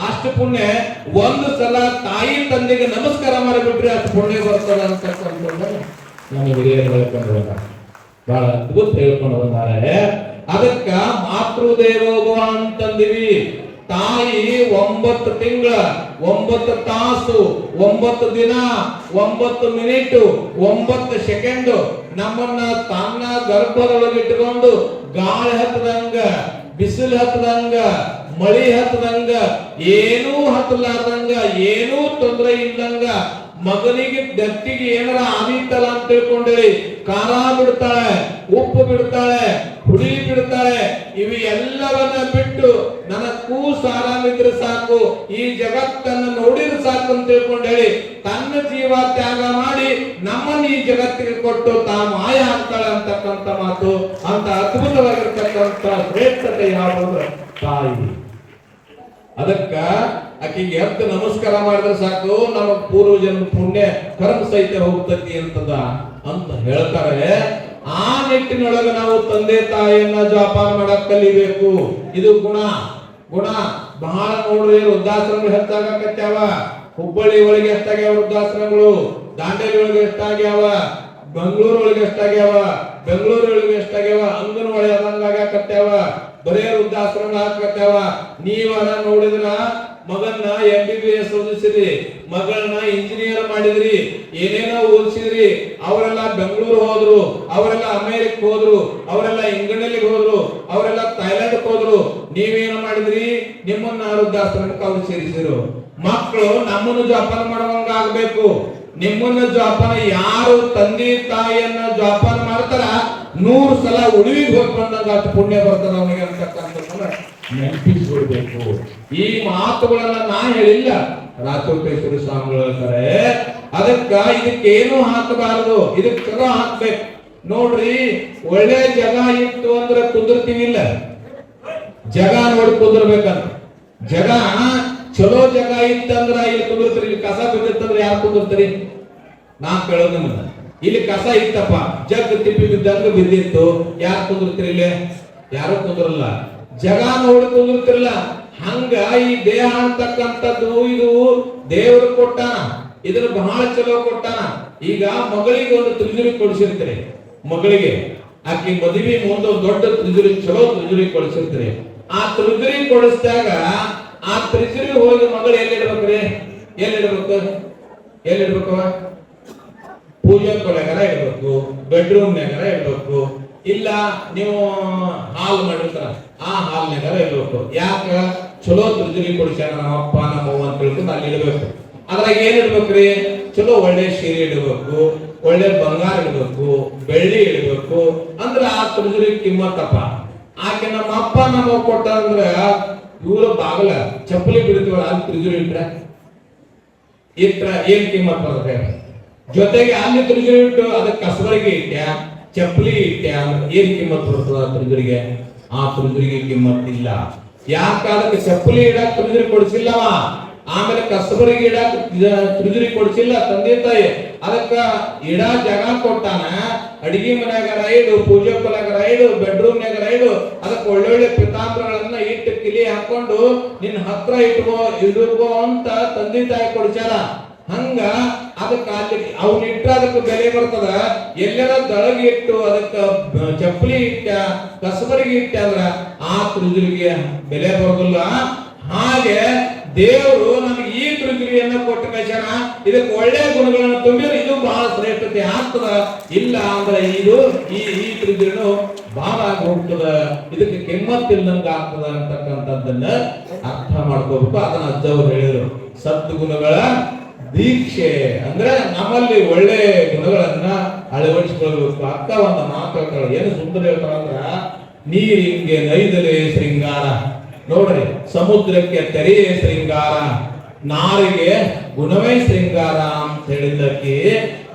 ಅಷ್ಟು ಪುಣ್ಯ ಒಂದು ಸಲ ತಾಯಿ ತಂದೆಗೆ ನಮಸ್ಕಾರ ಮಾಡಿಬಿಟ್ರೆ ಅಷ್ಟು ಪುಣ್ಯ ಬರ್ತದ ಅಂತಕ್ಕಂಥದ್ದು ನಮ್ಮ ಹಿರಿಯರು ಹೇಳ್ಕೊಂಡು ಬಹಳ ಅದ್ಭುತ ಹೇಳ್ಕೊಂಡು ಬಂದಾರೆ. ಅದಕ್ಕ ಮಾತೃ ದೇವೋಭವ ಅಂತಂದಿವಿ. ತಾಯಿ 9 ತಿಂಗಳ 9 ತಾಸು 9 ದಿನ 9 ಮಿನಿಟ್ 9 ಸೆಕೆಂಡ್ ನಮ್ಮನ್ನ ತನ್ನ ಗರ್ಭದೊಳಗಿಟ್ಟುಕೊಂಡು ಗಾಳಿ ಹತ್ತದಂಗ ಬಿಸಿಲು ಹತ್ತದಂಗ ಮಳಿ ಹತ್ತದಂಗ ಏನೂ ಹತ್ತಲಾರ್ದಂಗ ಏನೂ ತೊಂದರೆ ಇಲ್ಲಂಗ ಮಗನಿಗೆ ಗಟ್ಟಿಗೆ ಏನಾರ ಆದೀತಲ್ಲ ಅಂತ ತಿಳ್ಕೊಂಡೇಳಿ ಖಾರ ಬಿಡ್ತಾಳೆ, ಉಪ್ಪು ಬಿಡ್ತಾಳೆ, ಹುಳಿ ಬಿಡ್ತಾಳೆ. ಇವು ಎಲ್ಲವನ್ನ ಬಿಟ್ಟು ನನ್ನ ಕೂಸು ಆರಾಮಿದ್ರೆ ಸಾಕು, ಈ ಜಗತ್ತನ್ನು ನೋಡಿದ್ರೆ ಸಾಕು ಅಂತ ತಿಳ್ಕೊಂಡೇಳಿ ತನ್ನ ಜೀವ ತ್ಯಾಗ ಮಾಡಿ ನಮ್ಮನ್ನು ಈ ಜಗತ್ತಿಗೆ ಕೊಟ್ಟು ತಾ ಮಾಯ ಆಗ್ತಾಳೆ ಅಂತಕ್ಕಂಥ ಮಾತು. ಅಂತ ಅದ್ಭುತವಾಗಿರ್ತಕ್ಕಂಥ ಶ್ರೇಷ್ಠತೆ ಯಾವುದು? ತಾಯಿ. ಅದಕ್ಕ ಆಕೆಗೆ ಎದ್ದು ನಮಸ್ಕಾರ ಮಾಡಿದ್ರೆ ಸಾಕು, ನಮ್ಮ ಪೂರ್ವಜನ್ಮ ಪುಣ್ಯ ಕರ್ಮ ಸಹಿತ ಹೋಗ್ತತಿ ಅಂತ ಹೇಳ್ತಾರೆ. ಆ ನಿಟ್ಟಿನೊಳಗೆ ನಾವು ತಂದೆ ತಾಯಿಯನ್ನ ಜೋಪಾನ ಮಾಡಕ್ ಕಲಿಬೇಕು. ಇದು ಗುಣ. ಬಹಳ ನೋಡ್ರಿ, ವೃದ್ಧಾಶ್ರಮಗಳು ಹೆಚ್ಚಾಗಕತ್ಯಾವ. ಹುಬ್ಬಳ್ಳಿ ಒಳಗೆ ಎಷ್ಟಾಗ್ಯಾವ ವೃದ್ಧಾಶ್ರಮಗಳು, ದಾಂಡೇಲಿ ಒಳಗೆ ಎಷ್ಟಾಗ್ಯಾವ, ಬೆಂಗಳೂರು ಒಳಗೆ ಎಷ್ಟಾಗ್ಯಾವ, ಅಂಗನವಾಡಿ ಅದಂಗಾಗಕತ್ಯಾವ. ಬರೇ ವೃದ್ಧಾಶ್ರಮ ಹಾಕತ್ಯಾವ. ನೀವರ ನೋಡಿದ್ರ ಮಗನ್ನ MBBS ಓದಿಸಿದ್ರಿ, ಮಗಳನ್ನ ಇಂಜಿನಿಯರ್ ಮಾಡಿದ್ರಿ, ಏನೇನೋ ಓದಿಸಿದ್ರಿ. ಅವರೆಲ್ಲ ಬೆಂಗಳೂರು ಹೋದ್ರು, ಅವರೆಲ್ಲ ಅಮೆರಿಕ ಹೋದ್ರು, ಅವರೆಲ್ಲ ಇಂಗ್ಲೆಂಡ್ಗೆ ಹೋದ್ರು, ಅವರೆಲ್ಲ ಥೈಲ್ಯಾಂಡ್ ಹೋದ್ರು. ನೀವೇನು ಮಾಡಿದ್ರಿ? ನಿಮ್ಮನ್ನ ವೃದ್ಧಾಶ್ರಮಕ್ಕೆ ಅವ್ರು ಸೇರಿಸಿದ್ರು. ಮಕ್ಕಳು ನಮ್ಮನ್ನು ಜೋಪಾನ ಮಾಡುವಂಗ ಆಗ್ಬೇಕು. ನಿಮ್ಮನ್ನ ಜೋಪಾನ ಯಾರು ತಂದೆ ತಾಯಿಯನ್ನ ಜೋಪಾನ ಮಾಡ್ತಾರ 100 ಸಲ ಉಳಿವಿಗೆ ಹೋಗಿ ಬಂದಾಗ ಅಷ್ಟು ಪುಣ್ಯ ಬರ್ತದ ಅವನಿಗೆ ಅಂತಕ್ಕಂಥದ್ದನ್ನ ನೆನಪಿಸ್ಕೊಳ್ಬೇಕು. ಈ ಮಾತುಗಳನ್ನ ನಾ ಹೇಳಿಲ್ಲ, ರಾಚೋಟೇಶ್ವರಿ ಸ್ವಾಮಿಗಳು ಹೇಳ್ತಾರೆ. ಇದಕ್ಕೇನು ಹಾಕಬಾರದು, ಇದಕ್ಕೆ ಚಲೋ ಹಾಕ್ಬೇಕು. ನೋಡ್ರಿ, ಒಳ್ಳೆ ಜಾಗ ಇತ್ತು ಅಂದ್ರೆ ಕುಂದಿರ್ತೀವಿಲ್ಲ, ಜಾಗ ನೋಡಿ ಕುಂದಿರ್ಬೇಕಂತ. ಜಾಗ ಚಲೋ ಜಾಗ ಇತ್ತಂದ್ರ ಇಲ್ಲಿ ಕುಂದಿರ್ತೀರಿ. ಇಲ್ಲಿ ಕಸ ಬಿದ್ದಿತ್ತಂದ್ರೆ ಯಾರು ಕುಂದಿರ್ತೀರಿ? ನಾ ಕೇಳೋದು ನಿಮ್ಮನ್ನ. ಇಲ್ಲಿ ಕಸ ಇತ್ತಪ್ಪ, ಜಗ್ ತಿಪ್ಪಿ ಬಿದ್ದಂಗ ಬಿದ್ದಿತ್ತು, ಯಾರು ಕುಂದಿರ್ತೀರಿ? ಇಲ್ಲಿ ಯಾರು ಕುಂದಿರಲ್ಲ. ಜಗ ನೋಡಿ ಕುಂದಿರ್ತಿರಲ್ಲ. ಹಂಗ ಈ ದೇಹ ಅಂತಕ್ಕಂಥದ್ದು ಇದು ದೇವರು ಕೊಟ್ಟಾನ, ಇದನ್ನ ಬಹಳ ಚಲೋ ಕೊಟ್ಟಾನ. ಈಗ ಮಗಳಿಗೆ ಒಂದು ತಿಜುರಿ ಕೊಡಿಸಿರ್ತೀರಿ, ಮಗಳಿಗೆ ಆಕಿ ಮದುವೆ ಮುಂದೆ ಒಂದು ದೊಡ್ಡ ತಿಜುರಿ, ಚಲೋ ತಿಜುರಿ ಕೊಡಿಸಿರ್ತೀರಿ. ಆ ತಿಜುರಿ ಕೊಡಿಸಿದಾಗ ಆ ತಿಜುರಿ ಹೋಗಿ ಮಗಳು ಎಲ್ಲಿಡ್ಬೇಕ್ರಿ? ಎಲ್ಲಿಡ್ಬೇಕು? ಪೂಜೆ ಕೊಲೆಗಾರ ಇಡ್ಬೇಕು, ಬೆಡ್ರೂಮ್ನಾಗಾರ ಇಡ್ಬೇಕು, ಇಲ್ಲ ನೀವು ಹಾಲ್ ಮಾಡಿರ್ತಾರ ಆ ಹಾಲ್ನಾಗಾರ ಇಡ್ಬೇಕು. ಯಾಕ? ಚಲೋ ತಿಜುರಿ ಕೊಡಿಸ್ಯಾರ ನಮ್ಮಪ್ಪ ನಮ್ಮವ್ವ ಅಂತ ತಿಳ್ಕೊಂಡು ಅಲ್ಲಿ ಇಡ್ಬೇಕು. ಅದ್ರಾಗ ಏನ್ ಇಡ್ಬೇಕ್ರಿ? ಚಲೋ ಒಳ್ಳೆ ಸೀರೆ ಇಡಬೇಕು, ಒಳ್ಳೆ ಬಂಗಾರ ಇಡಬೇಕು, ಬೆಳ್ಳಿ ಇಡಬೇಕು. ಅಂದ್ರ ಆ ತಿಜುರಿ ಕಿಮ್ಮತ್ತಪ್ಪ. ಆಕೆ ನಮ್ಮ ಅಪ್ಪ ನಮ್ಮವ್ವ ಕೊಟ್ಟ ಅಂದ್ರ ಇವ್ರ ಬಾಗಲ ಚಪ್ಪಲಿ ಬಿಡ್ತೀವಲ್ಲ, ಅಲ್ಲಿ ತಿಜುರಿ ಇಟ್ರ ಏನ್ ಕಿಮ್ಮತ್ ಬರ್ತದೆ? ಜೊತೆಗೆ ಅಲ್ಲಿ ತಿಜುರಿ ಇಟ್ಟು ಅದಕ್ಕೆ ಕಸಬರಿಗೆ ಇಟ್ಟ್ಯಾ, ಚಪ್ಪಲಿ ಇಟ್ಟ್ಯಾ ಅಂದ್ರೆ ಏನ್ ಕಿಮ್ಮತ್ ಬರ್ತದ ಆ ತಿಜುರಿಗೆ? ಆ ತಿಜುರಿಗೆ ಕಿಮ್ಮತ್ ಇಲ್ಲ. ಯಾಕ? ಅದಕ್ಕೆ ಚಪ್ಪಲಿ ಇಡಕ್ ತಿಜುರಿ ಕೊಡಿಸಿಲ್ಲವ, ಆಮೇಲೆ ಕಸಬರಿಗೆ ಇಡಕ್ ತಿಜುರಿ ಕೊಡಿಸಿಲ್ಲ ತಂದೆ ತಾಯಿ. ಅದಕ್ಕ ಇಡ ಜಾಗ ಕೊಟ್ಟಾನ. ಅಡಿಗೆ ಮನ್ಯಾಗ ರೈಡು, ಪೂಜೆ ಕೊಲೆಗ ರೈಡು, ಬೆಡ್ರೂಮ್ನಾಗ ರೈಡು. ಅದಕ್ಕೆ ಒಳ್ಳೊಳ್ಳೆ ಪಿತಾಂಬರಗಳನ್ನ ಇಟ್ಟು ಕಿಲಿ ಹಾಕೊಂಡು ನಿನ್ನ ಹತ್ರ ಇಟ್ಕೋ ಅಂತ ತಂದೆ ತಾಯಿ ಕೊಡ್ಸ್ಯಾರ. ಹಂಗ ಅದಕ್ಕ ಅಲ್ಲಿ ಅವ್ನ ಇಟ್ರ ಅದಕ್ಕೆ ಬೆಲೆ ಬರ್ತದ. ಎಲ್ಲರ ದಳಗಿ ಇಟ್ಟು ಅದಕ್ಕ ಚಪ್ಪಲಿ ಇಟ್ಟ, ಕಸಬರಿಗೆ ಇಟ್ಟ ಅಂದ್ರ ಆ ತಿಜುರಿಗೆ ಬೆಲೆ ಬರೋದಿಲ್ಲ. ಹಾಗೆ ದೇವರು ನಮಗೆ ಈ ತಿಜುರಿಯನ್ನ ಕೊಟ್ಟು ಕಳ್ಸ್ಯಾನ. ಇದಕ್ಕೆ ಒಳ್ಳೆ ಗುಣಗಳನ್ನು ತುಂಬಿದ್ರೆ ಇದು ಬಹಳ ಶ್ರೇಷ್ಠತೆ ಆಗ್ತದ. ಇಲ್ಲ ಅಂದ್ರೆ ಇದು ಈ ತಿಜುರಿನು ಬಹಳ ಆಗಿ ಹೋಗ್ತದ, ಇದಕ್ಕೆ ಕೆಮ್ಮತ್ತಿಲ್ಲಂಗ ಆಗ್ತದ ಅಂತಕ್ಕಂಥದ್ದನ್ನ ಅರ್ಥ ಮಾಡ್ಕೋಬೇಕು. ಅದನ್ನ ಅಜ್ಜವ್ರು ಹೇಳಿದ್ರು. ಸದ್ಗುಣಗಳ ದೀಕ್ಷೆ ಅಂದ್ರೆ ನಮ್ಮಲ್ಲಿ ಒಳ್ಳೆ ಗುಣಗಳನ್ನ ಅಳವಡಿಸಿಕೊಳ್ಬೇಕು. ಅಕ್ಕ ಒಂದು ಮಾತು ಹೇಳ್ತಾಳೆ, ಏನು ಸುಂದರ ಹೇಳ್ತಾಳ ಅಂದ್ರ, ನೀರಿಂಗೆ ನೈದಲೆ ಶೃಂಗಾರ. ನೋಡ್ರಿ, ಸಮುದ್ರಕ್ಕೆ ತೆರೆಯೇ ಶೃಂಗಾರ, ನಾರಿಗೆ ಗುಣವೇ ಶೃಂಗಾರ ಅಂತ ಹೇಳಿದ್ದಕ್ಕೆ.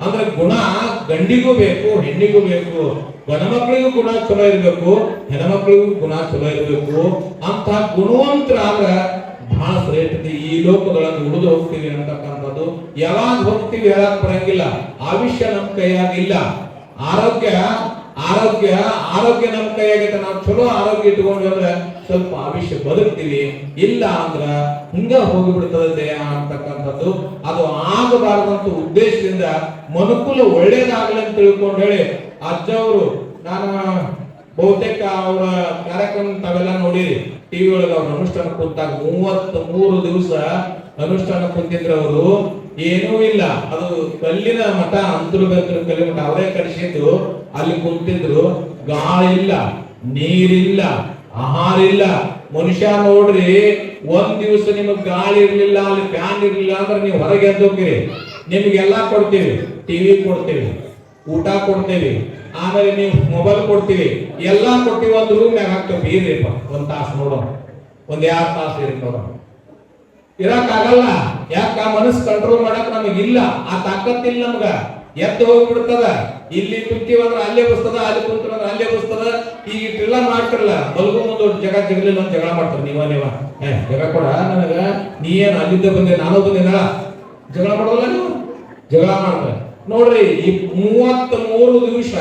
ಅಂದ್ರೆ ಗುಣ ಗಂಡಿಗೂ ಬೇಕು, ಹೆಣ್ಣಿಗೂ ಬೇಕು. ಗಣಮಕ್ಕಳಿಗೂ ಗುಣ ಚಲೋ ಇರ್ಬೇಕು, ಹೆಣ್ಮಕ್ಳಿಗೂ ಗುಣ ಚಲೋ ಇರ್ಬೇಕು. ಅಂತ ಗುಣವಂತರಾದ್ರ ಬಹಳ ಶ್ರೇಷ್ಠತೆ. ಈ ಲೋಕದೊಳಗೆ ಉಳಿದು ಹೋಗ್ತೀವಿ ಅಂತಕ್ಕಂಥದ್ದು ಯಾವಾಗ ಹೋಗ್ತೀವಿ ಹೇಳಕ್ ಬರಂಗಿಲ್ಲ. ಆಯುಷ್ಯ ನಮ್ಮ ಕೈಯಾಗಿಲ್ಲ. ಆರೋಗ್ಯ ನಮ್ಮ ಕೈಯಾಗೈತೆ. ನಾವು ಚಲೋ ಆರೋಗ್ಯ ಇಟ್ಕೊಂಡು ಅಂದ್ರೆ ಸ್ವಲ್ಪ ಆಯುಷ್ಯ ಬದುಕ್ತೀವಿ. ಇಲ್ಲ ಅಂದ್ರ ಹಿಂಗ ಹೋಗಿಬಿಡ್ತದೆ ದೇಹ ಅಂತಕ್ಕಂಥದ್ದು. ಅದು ಆಗಬಾರದಂತ ಉದ್ದೇಶದಿಂದ ಮನುಕುಲ ಒಳ್ಳೇದಾಗಲಿ ಅಂತ ತಿಳ್ಕೊಂಡು ಹೇಳಿ ಅಜ್ಜವರು, ನಾನು ಬಹುತೇಕ ಅವರ ಕಾರ್ಯಕ್ರಮ ತಾವೆಲ್ಲ ನೋಡಿರಿ ಟಿವಿ ಒಳಗೆ ಅವ್ರ ಅನುಷ್ಠಾನ ಕುಂತಾಗ 33 ದಿವಸ ಅನುಷ್ಠಾನ ಕುಂತಿದ್ರು ಅವರು. ಏನೂ ಇಲ್ಲ, ಅದು ಕಲ್ಲಿನ ಮಠ, ಅಂತರು ಬೆಂತರು ಕಲ್ಲಿನ ಮಠ ಅವರೇ ಕಡಿಸಿದ್ದು. ಅಲ್ಲಿ ಕುಂತಿದ್ರು, ಗಾಳಿ ಇಲ್ಲ, ನೀರಿಲ್ಲ, ಆಹಾರ ಇಲ್ಲ. ಮನುಷ್ಯ ನೋಡ್ರಿ, ಒಂದ್ ದಿವಸ ನಿಮಗ್ ಗಾಳಿ ಇರ್ಲಿಲ್ಲ, ಅಲ್ಲಿ ಫ್ಯಾನ್ ಇರ್ಲಿಲ್ಲ ಅಂದ್ರೆ ನೀವು ಹೊರಗೆ ಎದ್ದು ಹೋಗ್ತೀರಿ. ನಿಮ್ಗೆಲ್ಲಾ ಕೊಡ್ತೀವಿ, ಟಿವಿ ಕೊಡ್ತೀವಿ, ಊಟ ಕೊಡ್ತೀವಿ, ಆಮೇಲೆ ನೀವು ಮೊಬೈಲ್ ಕೊಡ್ತೀವಿ, ಎಲ್ಲಾ ಕೊಟ್ಟಿವಿ. ಒಂದು ರೂಮ್ ನಾಗ ಹಾಕ್ತೇವೆ, ಬೀರಿಪ್ಪ ಒಂದ್ ತಾಸು ನೋಡೋ, ಒಂದ್ 2 ತಾಸು ಇರಿ ನೋಡೋ. ಇರಕ್ ಆಗಲ್ಲ. ಯಾಕ? ಮನಸ್ಸು ಕಂಟ್ರೋಲ್ ಮಾಡಕ್ ನಮಗಿಲ್ಲ, ಆ ತಾಕತ್ತಿಲ್ಲ ನಮ್ಗ. ಎದ್ದು ಹೋಗ್ಬಿಡ್ತದ. ಇಲ್ಲಿ ಕುಂತೀವಂದ್ರೆ ಅಲ್ಲೇ ಬಸ್ತದ, ಅಲ್ಲಿ ಕುಂತೀವಂದ್ರೆ ಅಲ್ಲೇ ಬಸ್ತದ. ಈಗ ಇಟ್ಟೆಲ್ಲ ಮಾಡ್ತಿರಲ್ಲ, ಮಲ್ಗು ಮುಂದೆ ಜಗ ಜಗಲಿಲ್ಲ ಅಂತ ಜಗಳ ಮಾಡ್ತಾರೆ. ನೀವ ಜಗ ಕೊಡ ನನಗ, ನೀ ಏನ್ ಅಲ್ಲಿದ್ದ ಬಂದೆ, ನಾನು ಬಂದಿನ ಜಗಳ ಮಾಡೋದಲ್ಲ ನೀವು, ಜಗಳ ಮಾಡ್ತಾರೆ. ನೋಡ್ರಿ, ಈ 33 ದಿವಸ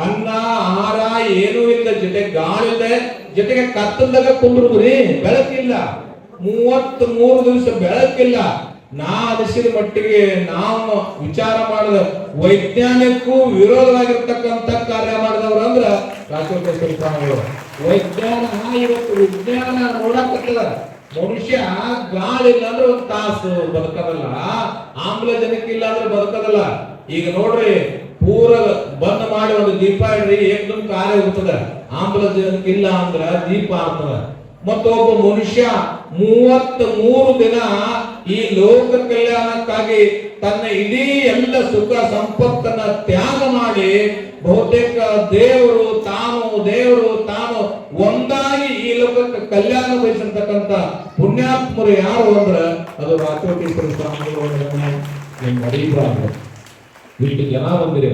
ಅನ್ನ ಆಹಾರ ಏನೂ ಇಲ್ಲ, ಜೊತೆಗೆ ಗಾಳಿ ಇಲ್ಲದೆ, ಜೊತೆಗೆ ಕತ್ತಲ್ದಾಗ ಕುಂದ್ರುದ್ರಿ, ಬೆಳಕಿಲ್ಲ. 33 ದಿವಸ ಬೆಳಕಿಲ್ಲ. ನಾ ಅನಿಸಿದ ಮಟ್ಟಿಗೆ ನಾವು ವಿಚಾರ ಮಾಡಿದ ವೈಜ್ಞಾನಿಕಕ್ಕೂ ವಿರೋಧವಾಗಿರ್ತಕ್ಕಂಥ ಕಾರ್ಯ ಮಾಡಿದವರು ಅಂದ್ರ ರಾಜಕೇಶ್ವರ ಸ್ವಾಮಿಗಳು. ಇವತ್ತು ವಿಜ್ಞಾನ ನೋಡಕತ್ತದ. ಮನುಷ್ಯ ಗಾಳಿ ಇಲ್ಲ ಅಂದ್ರೆ 1 ತಾಸು ಬದುಕದಲ್ಲ, ಆಮ್ಲಜನಕ ಇಲ್ಲ ಅಂದ್ರೆ ಬದುಕದಲ್ಲ. ಈಗ ನೋಡ್ರಿ, ಪೂರ ಬಂದ್ ಮಾಡಿ ಒಂದು ದೀಪ ಇಡ್ರಿ, ಏಕದಮ್ ಕಾರ್ಯ ಹೋಗ್ತದ. ಆಮ್ಲಜನಕ ಇಲ್ಲ ಅಂದ್ರ ದೀಪ ಆಗ್ತದ. ಮತ್ತೊಬ್ಬ ಮನುಷ್ಯ 33 ದಿನ ಈ ಲೋಕ ಕಲ್ಯಾಣಕ್ಕಾಗಿ ತನ್ನ ಇಡೀ ಎಲ್ಲ ಸುಖ ಸಂಪತ್ತನ್ನ ತ್ಯಾಗ ಮಾಡಿ, ಬಹುತೇಕ ದೇವರು ತಾನು ಒಂದಾಗಿ ಈ ಲೋಕಕ್ಕೆ ಕಲ್ಯಾಣ ಬಯಸಿರ್ತಕ್ಕಂಥ ಪುಣ್ಯಾತ್ಮರು ಯಾರು ಅಂದ್ರ ಅದು ರಾಜಕೇಶ್ವರ ಸ್ವಾಮಿಗಳು. ಇಷ್ಟು ಜನ ಬಂದಿರಿ,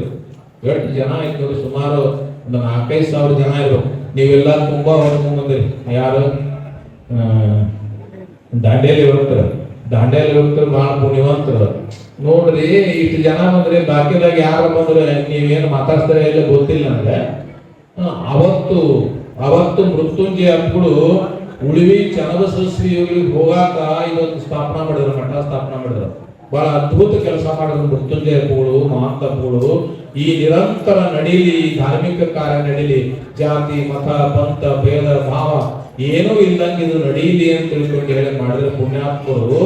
8 ಜನ ಇದ್ರು, ಸುಮಾರು ಒಂದು 4-5 ಸಾವಿರ ಜನ ಇರ್ಬೇಕು. ನೀವೆಲ್ಲ ತುಂಬಾ ಹೊರಗೆ ಬಂದಿರಿ. ಯಾರು ದಾಂಡೇಲಿ ಹೋಗ್ತಾರೆ ಬಹಳ ಪುಣ್ಯವಂತರು. ನೋಡ್ರಿ, ಇಷ್ಟು ಜನ ಬಂದ್ರಿ, ಬಾಕಿದಾಗ ಯಾರು ಬಂದ್ರೆ ನೀವೇನು ಮಾತಾಡ್ತಾರೆ ಇಲ್ಲ ಗೊತ್ತಿಲ್ಲ ನನಗೆ. ಅವತ್ತು ಮೃತ್ಯುಂಜಯ ಹಬ್ಬಗಳು ಉಳಿವಿ ಚನ್ನಬಸವೇಶ್ವರ ಇವ್ರಿಗೆ ಹೋಗಾಕ ಇದೊಂದು ಸ್ಥಾಪನಾ ಮಾಡಿದ್ರು, ಮಠ ಸ್ಥಾಪನಾ ಮಾಡಿದ್ರು. ಬಹಳ ಅದ್ಭುತ ಕೆಲಸ ಮಾಡಿದ್ರು ಮೃತ್ಯುಂಜಯ ಹಬ್ಬಗಳು, ಮಹಾಂತ ಹಬ್ಬಗಳು. ಈ ನಿರಂತರ ನಡೀಲಿ, ಧಾರ್ಮಿಕ ಕಾರ್ಯ ನಡೀಲಿ, ಜಾತಿ ಮತ ಪಂಥ ಭೇದ ಭಾವ ಏನೂ ಇಲ್ಲಂಗೆ ಇದು ನಡೀಲಿ ಅಂತ ತಿಳ್ಕೊಂಡು ಹೇಳಿ ಮಾಡಿದ್ರೆ ಪುಣ್ಯಾತ್ಮರು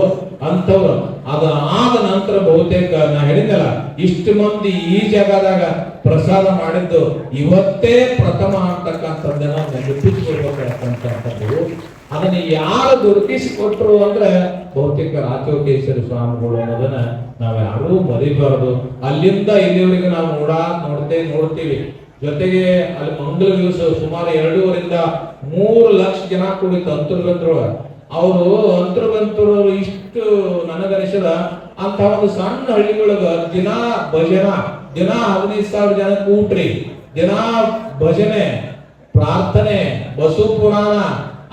ಅಂತವ್ರು. ಅದ ಆದ ನಂತರ ಬಹುತೇಕ ನಾ ಹೇಳಿದಲ್ಲ, ಇಷ್ಟು ಮಂದಿ ಈ ಜಾಗದಾಗ ಪ್ರಸಾದ ಮಾಡಿದ್ದು ಇವತ್ತೇ ಪ್ರಥಮ ಅಂತಕ್ಕಂಥದ್ದನ್ನ ನೆನಪಿಸಿಕೊಳ್ಬೇಕಾಗ್ತಕ್ಕಂಥದ್ದು. ಅದನ್ನ ಯಾರು ದೊರಕಿಸಿಕೊಟ್ರು ಅಂದ್ರೆ ಬಹುತೇಕ ರಾಜಕೇಶ್ವರ ಸ್ವಾಮಿಗಳು ಅನ್ನೋದನ್ನ ನಾವ್ ಯಾರೂ ಮರಿಬಾರದು. ಅಲ್ಲಿಂದ ಇಲ್ಲಿವರೆಗೆ ನಾವು ನೋಡ್ತೀವಿ. ಜೊತೆಗೆ ಅಲ್ಲಿ ಮಂಗಲ ದಿವಸ ಸುಮಾರು 2.5-3 ಲಕ್ಷ ಜನ ಕೂಡಿತ್ತು ಅಂತರ್ಗಂತರೊಳಗ. ಅವರು ಅಂತರ್ಗಂತರವರು ಇಷ್ಟು ನನಗನಿಸದ ಅಂತ ಒಂದು ಸಣ್ಣ ಹಳ್ಳಿಗಳೊಳಗ ದಿನ 15,000 ಜನ ಕೂಟ್ರಿ, ದಿನ ಭಜನೆ, ಪ್ರಾರ್ಥನೆ, ಬಸು ಪುರಾಣ,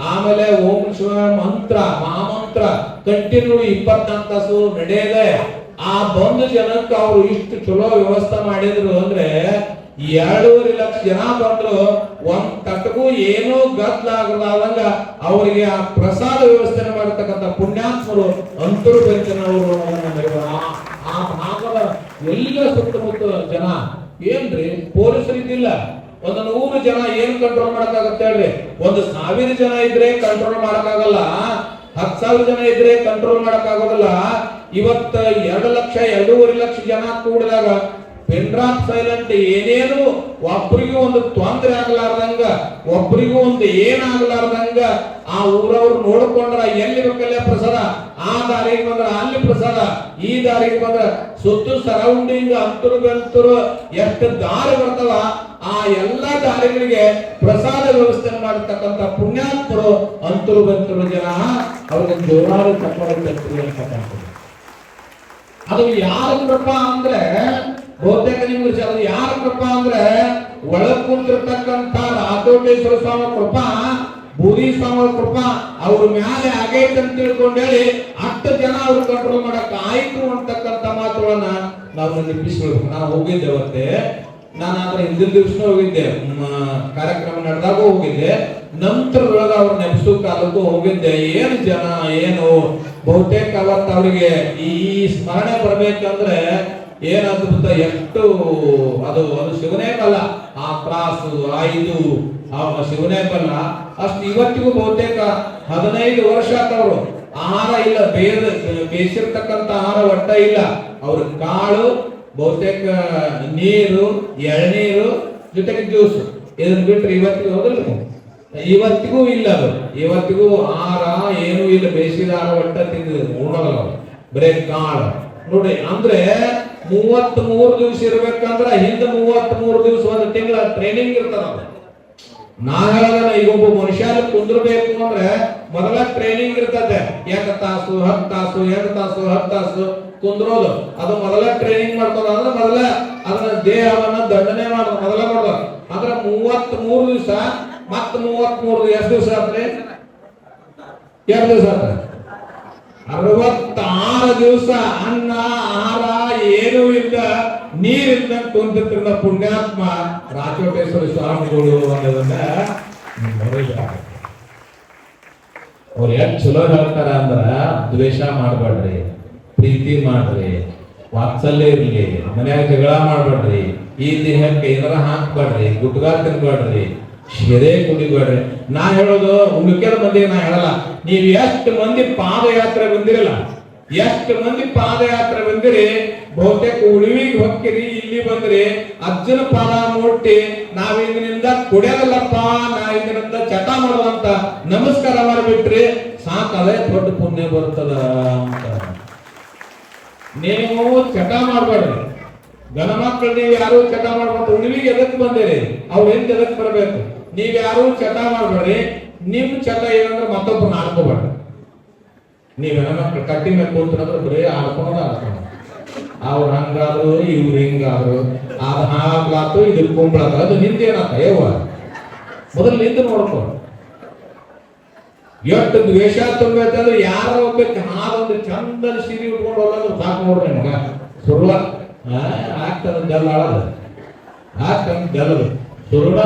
ಆಮೇಲೆ ಓಂ ಶಿವ ಮಂತ್ರ, ಮಹಾಮಂತ್ರ ಕಂಟಿನ್ಯೂ 24 ತಾಸು ನಡೆಯದೆ. ಆ ಬಂದು ಜನಕ್ಕೆ ಅವರು ಇಷ್ಟು ಚಲೋ ವ್ಯವಸ್ಥೆ ಮಾಡಿದ್ರು ಅಂದ್ರೆ 2.5 ಲಕ್ಷ ಜನ ಬಂದ್ರು, ಒಂದ್ ತಟ್ಟಗೂ ಏನೂ ಗದ್ದಲಾಗದಂಗ ಅವರಿಗೆ ಆ ಪ್ರಸಾದ ವ್ಯವಸ್ಥೆ ಮಾಡತಕ್ಕಂಥ ಪುಣ್ಯಾತ್ಮರು ಅಂತರು ಬೆಂಚನವರು. ಆ ಭಾಗದ ಎಲ್ಲ ಸುತ್ತಮುತ್ತ ಜನ ಏನ್ರಿ, ಪೊಲೀಸರು ಇದ್ದಿಲ್ಲ. 100 ಜನ ಏನ್ ಕಂಟ್ರೋಲ್ ಮಾಡಕ್ಕಾಗತ್ತೆ ಹೇಳ್ರಿ? 1,000 ಜನ ಇದ್ರೆ ಕಂಟ್ರೋಲ್ ಮಾಡಕ್ಕಾಗಲ್ಲ, 10,000 ಜನ ಇದ್ರೆ ಕಂಟ್ರೋಲ್ ಮಾಡಕ್ಕಾಗೋದಿಲ್ಲ. ಇವತ್ತ 2 ಲಕ್ಷ 2.5 ಲಕ್ಷ ಜನ ಕೂಡಿದಾಗ ಪಿನ್ಡ್ರಾಪ್ ಸೈಲೆಂಟ್ ಏನೇನು ಒಬ್ಬರಿಗೂ ಒಂದು ತೊಂದರೆ ಆಗ್ಲಾರ್ದಂಗ, ಒಬ್ಬರಿಗೂ ಒಂದು ಏನಾಗ್ಲಾರ್ದಂಗ ಆ ಊರವ್ರು ನೋಡ್ಕೊಂಡ್ರ ಎಲ್ಲಿ ಬೇಕಲ್ಲೇ ಪ್ರಸಾದ, ಆ ದಾರಿಗೆ ಬಂದ್ರ ಅಲ್ಲಿ ಪ್ರಸಾದ, ಈ ದಾರಿಗೆ ಬಂದ್ರ ಸುತ್ತು ಸರೌಂಡಿಂಗ್ ಅಂತರು ಎಷ್ಟು ದಾರಿ ಬರ್ತವ ಆ ಎಲ್ಲಾ ದಾರಿಗಳಿಗೆ ಪ್ರಸಾದ ವ್ಯವಸ್ಥೆ ಮಾಡತಕ್ಕಂಥ ಪುಣ್ಯಾತ್ಮರು ಅಂತರು ಜನ. ಅವ್ರಿಗೆ ಜೋರಾದ ಚಪ್ಪಾಳೆ ತರ್ತೀವಿ ಅಂತಕ್ಕಂಥದ್ದು. ಅದು ಯಾರಪ್ಪ ಅಂದ್ರೆ ಬಹುತೇಕ ನಿಮ್ಗೆ ಅದು ಯಾರಪ್ಪ ಅಂದ್ರೆ ಒಳಗ್ ಕುಂತಿರ್ತಕ್ಕಂಥ ರಾಜಕೋಟೇಶ್ವರ ಸ್ವಾಮಿ ಕೃಪಾ, ಬೂದಿ ಸ್ವಾಮಿ ಕೃಪಾ ಅವ್ರ ಮ್ಯಾಲೆ ಆಗೈತೆ ಅಂತ ತಿಳ್ಕೊಂಡು ಹೇಳಿ 10 ಜನ ಅವ್ರು ಕಂಟ್ರೋಲ್ ಮಾಡಕ್ ಆಯ್ತು ಅಂತಕ್ಕಂಥ ಮಾತುಗಳನ್ನ ನಾವು ನೆನಪಿಸ್ಕೊಳ್ಬೇಕು. ನಾನು ಹೋಗಿದ್ದೆ ಅವತ್ತೇ, ನಾನು ಆದ್ರೆ ಹಿಂದಿನ ದಿವಸನೂ ಹೋಗಿದ್ದೆ, ಕಾರ್ಯಕ್ರಮ ನಡೆದಾಗ ಹೋಗಿದ್ದೆ, ನಂತರದೊಳಗ ಅವ್ರ ನೆನಸು ಕಾಲಕ್ಕೂ ಹೋಗಿದ್ದೆ. ಏನು ಜನ, ಏನು ಬಹುತೇಕ ಅವತ್ತು ಅವರಿಗೆ ಈ ಸ್ಮರಣೆ ಬರ್ಬೇಕಂದ್ರೆ ಏನ್ ಅದ್ಭುತ, ಎಷ್ಟು ಅದು ಅದು ಶಿವನೇ ಬಲ್ಲ. ಆ ತ್ರಾಸು ಆ ಇದು ಶಿವನೇ ಬಲ್ಲ. ಅಷ್ಟು ಇವತ್ತಿಗೂ ಬಹುತೇಕ 15 ವರ್ಷ ಆತವ್ರು ಆಹಾರ ಇಲ್ಲ, ಬೇಯಿಸಿರ್ತಕ್ಕಂಥ ಆಹಾರ ಒಟ್ಟ ಇಲ್ಲ. ಅವ್ರ ಕಾಳು, ಬಹುತೇಕ ನೀರು, ಎಳನೀರು ಜೊತೆಗೆ ಜ್ಯೂಸ್, ಇದನ್ನ ಬಿಟ್ರೆ ಇವತ್ತಿಗೂ ಹೋಗಲ್ಲ. ಇವತ್ತಿಗೂ ಇಲ್ಲ ಅದು, ಇವತ್ತಿಗೂ ಆಹಾರ ಏನೂ ಇಲ್ಲ. ಬೇಯಿಸಿದ ಆಹಾರ ಒಟ್ಟ ತಿಂದಿದೆ ಉಣ್ಣಲ್ಲ, ಬರೇ ಕಾಳು ನೋಡಿ. ಅಂದ್ರೆ 33 ದಿವಸ ಇರ್ಬೇಕಂದ್ರ ಹಿಂದೆ 33 ದಿವಸ ಒಂದು ತಿಂಗಳ ಟ್ರೈನಿಂಗ್ ಇರ್ತದ. ನಾ ಹೇಳೋದನ್ನ, ಈಗ ಒಬ್ಬ ಮನುಷ್ಯನ ಕುಂದ್ರಬೇಕು ಅಂದ್ರೆ ಮೊದಲ ಟ್ರೈನಿಂಗ್ ಇರ್ತದೆ. 8 ತಾಸು 10 ತಾಸು 8 ತಾಸು 10 ತಾಸು ಕುಂದ್ರೋದು, ಅದು ಮೊದಲ ಟ್ರೈನಿಂಗ್ ಮಾಡ್ತಾರ. ಅಂದ್ರೆ ಮೊದಲ ಅದನ್ನ ದೇಹವನ್ನ ದಂಡನೆ ಮಾಡೋದು ಮೊದಲ ಮಾಡೋದು. ಅಂದ್ರೆ 33 ದಿವಸ ಮತ್ತ 33 ಎಷ್ಟು ದಿವಸ ಆತ್ರಿ? 2 ದಿವಸ ಆತ. 66 ದಿವಸ ಅನ್ನ ಆಹಾರ ಏನೂ ಇಲ್ಲ, ನೀರಿಲ್ಲ ಕುಂತಿರ್ತಿರ್ತ ಪುಣ್ಯಾತ್ಮ ರಾಚೋಟೇಶ್ವರ ಸ್ವಾಮಿಗಳು ಅನ್ನೋದನ್ನ ಅವ್ರು ಎಷ್ಟು ಚಲೋ ಹೇಳ್ತಾರ ಅಂದ್ರ, ದ್ವೇಷ ಮಾಡ್ಬೇಡ್ರಿ, ಪ್ರೀತಿ ಮಾಡ್ರಿ, ವಾತ್ಸಲ್ಯ ಇರ್ಲಿ, ಮನ್ಯಾಗ ಜಗಳ ಮಾಡ್ಬೇಡ್ರಿ, ಈ ದೇಹಕ್ಕೆ ಏನಾರ ಹಾಕ್ಬೇಡ್ರಿ, ಗುಟ್ಗಾ ತಿನ್ಬೇಡ್ರಿ, ಶಿರೆ ಕುಡಿಬೇಡ್ರಿ. ನಾ ಹೇಳೋದು ಉಳಿಕೆದ ಮಂದಿಗೆ ನಾ ಹೇಳಲ್ಲ. ನೀವ್ ಎಷ್ಟು ಮಂದಿ ಪಾದಯಾತ್ರೆ ಬಂದಿರಲ್ಲ, ಎಷ್ಟು ಮಂದಿ ಪಾದಯಾತ್ರೆ ಬಂದಿರಿ, ಬಹುತೇಕ ಉಳಿವಿಗೆ ಹೊಕ್ಕಿರಿ, ಇಲ್ಲಿ ಬಂದ್ರಿ ಅಜ್ಜನ ಪಾದ ಮುಟ್ಟಿ ನಾವ್ ಇಂದಿನಿಂದ ಕುಡಿಯೋದಲ್ಲಪ್ಪ, ನಾ ಇಂದಿನಿಂದ ಚಟ ಮಾಡೋದಂತ ನಮಸ್ಕಾರ ಮಾಡಿಬಿಟ್ರಿ ಸಾಕ, ಅದೇ ದೊಡ್ಡ ಪುಣ್ಯ ಬರ್ತದ ಅಂತ. ನೀವು ಚಟ ಮಾಡ್ಬೇಡ್ರಿ, ಗಣ ಮಕ್ಕಳು ನೀವು ಯಾರು ಚಟ ಮಾಡ್ಬಾರ್ದು. ಉಳಿವಿಗೆ ಎದಕ್ ಬಂದಿರಿ, ಅವ್ರು ಎಂತ ಎದಕ್ ಬರ್ಬೇಕು? ನೀವ್ ಯಾರು ಚಟ ಮಾಡ್ಬೇಡ್ರಿ. ನಿಮ್ ಚಟ ಏನಂದ್ರೆ ಮತ್ತೊಬ್ಬನ ಆಡ್ಕೋಬೇಡ್ರಿ. ನೀವ್ ಹೆಣ್ಮಕ್ಳು ಕಟ್ಟಿ ಮೇಲೆ ಕೂತ್ರಂದ್ರೆ ಬರೀ ಆಡ್ಕೊಳೋದು. ಅವ್ರು ಹಂಗಾದ್ರು ಇವ್ರು ಹಿಂಗಾದ್ರು, ಅದ್ ಹಾಕ್ಲಾತು ಇದು ಕುಂಬ್ಳಾತ, ಅದು ನಿಂದೇನಾತ ಯವ್ವ, ಮೊದಲು ನಿಂತು ನೋಡ್ಕೊ. ಎಷ್ಟು ದ್ವೇಷ ತುಂಬೈತಂದ್ರೆ ಯಾರ ಹೋಗ್ಬೇಕು ಹಾದೊಂದು ಚಂದನ ಸೀರೆ ಉಟ್ಕೊಂಡು ಹೋಗೋದು ಸಾಕು ನೋಡ್ರಿ. ನಿಮ್ಗ ಸುರುಳ ಆಗ್ತದ ಜಲ್ ಆಳದ, ಆಗ್ತದ ಜಲದು ಸುರುಳ.